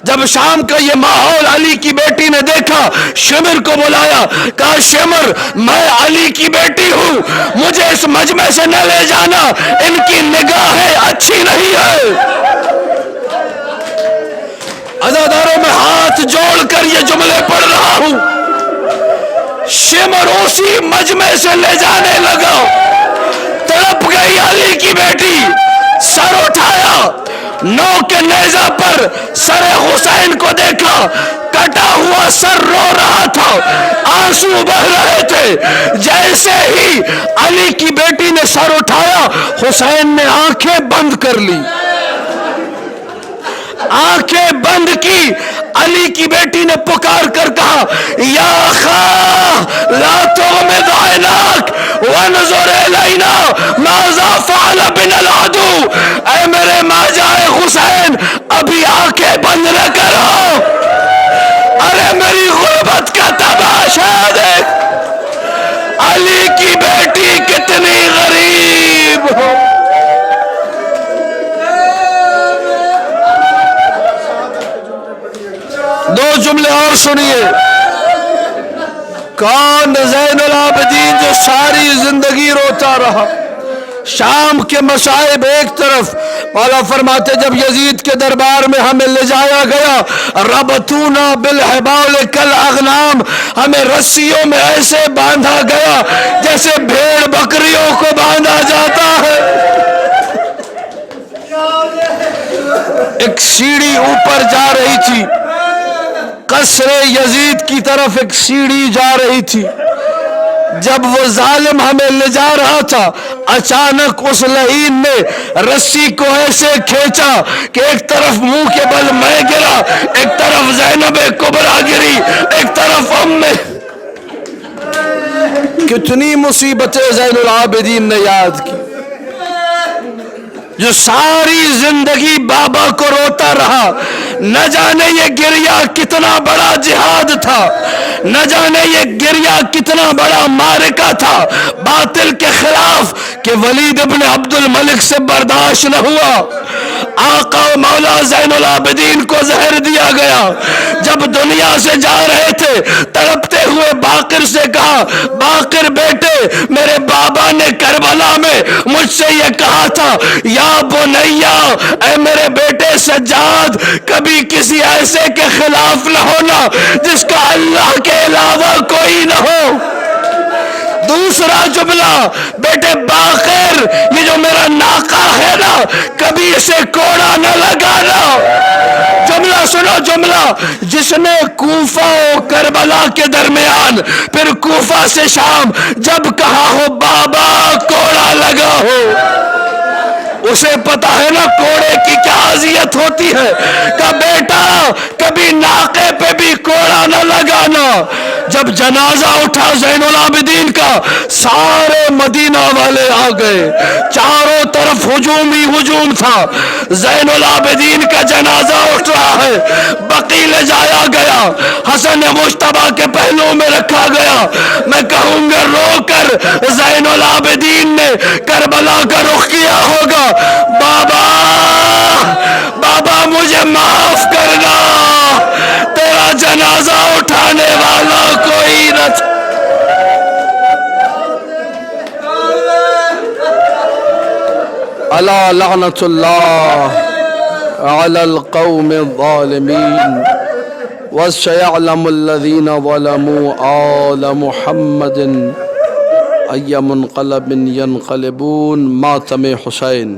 جب شام کا یہ ماحول علی کی بیٹی نے دیکھا، شمر کو بلایا، کہا شمر میں علی کی بیٹی ہوں، مجھے اس مجمع سے نہ لے جانا، ان کی نگاہیں اچھی نہیں ہے۔ عزاداروں میں ہاتھ جوڑ کر یہ جملے پڑھ رہا ہوں، شمر اسی مجمع سے لے جانے لگا، تڑپ گئی علی کی بیٹی، سر اٹھایا، نو کے نیزہ پر سر حسین کو دیکھا، کٹا ہوا سر رو رہا تھا، آنسو بہ رہے تھے، جیسے ہی علی کی بیٹی نے سر اٹھایا حسین نے آنکھیں بند کر لی، آنکھیں بند کی، علی کی بیٹی نے پکار کر کہا یا خواہ لا تغمض عیناک وانظر الی رأینا ماذا فعل بنا العدو، اے میرے ماجائے حسین ابھی آنکھیں بند نہ کرو، ارے میری غربت کا تماشا دیکھ، علی کی بیٹی کتنی غریب ہو۔ دو جملے اور سنیے، کون زین العابدین جو ساری زندگی روتا رہا؟ شام کے مصائب ایک طرف، مولا فرماتے جب یزید کے دربار میں ہمیں لے جایا گیا، ربطونا بالحبال کالاغنام، ہمیں رسیوں میں ایسے باندھا گیا جیسے بھیڑ بکریوں کو باندھا جاتا ہے۔ ایک سیڑھی اوپر جا رہی تھی، قصر یزید کی طرف ایک سیڑھی جا رہی تھی، جب وہ ظالم ہمیں لے جا رہا تھا اچانک اس لعین نے رسی کو ایسے کھینچا کہ ایک طرف منہ کے بل میں گرا، ایک طرف زینب کبریٰ گری، ایک طرف کتنی مصیبتیں زین العابدین نے یاد کی، جو ساری زندگی بابا کو روتا رہا، نہ جانے یہ گریہ کتنا بڑا جہاد تھا، نہ جانے یہ گریہ کتنا بڑا معرکہ تھا باطل کے خلاف، کہ ولید ابن عبد الملک سے برداشت نہ ہوا، آقا و مولا زین العابدین کو زہر دیا گیا۔ جب دنیا سے جا رہے تھے تڑپتے ہوئے باقر سے کہا، باقر بیٹے میرے بابا نے کربلا میں مجھ سے یہ کہا تھا، یا بنیا اے میرے بیٹے سجاد، کبھی کسی ایسے کے خلاف نہ ہونا جس کا اللہ کے علاوہ کوئی نہ ہو۔ دوسرا جملہ، بیٹے باقر یہ جو میرا ناقہ ہے نا کبھی اسے کوڑا نہ لگانا۔ جملہ سنو، جملہ جس نے کوفہ و کربلا کے درمیان پھر کوفہ سے شام جب کہا ہو بابا کوڑا لگا ہو، اسے پتا ہے نا کوڑے کی کیا اذیت ہوتی ہے، کہ بیٹا کبھی ناقے پہ بھی کوڑا نہ لگانا۔ جب جنازہ اٹھا زین العابدین کا سارے مدینہ والے آ گئے، چاروں طرف ہجوم ہی ہجوم تھا، زین العابدین کا جنازہ اٹھ رہا ہے، بقیع لے جایا گیا، حسن مجتبیٰ کے پہلو میں رکھا گیا۔ میں کہوں گا رو کر زین العابدین نے کربلا کا رخ کیا ہوگا، بابا بابا مجھے معاف کرنا، تیرا جنازہ اٹھانے والا کوئی نہ تھا۔ الا لعنت اللہ علی القوم الظالمین وسيعلم الذين ظلموا آل محمد أي منقلب ينقلبون۔ ماتم حسین۔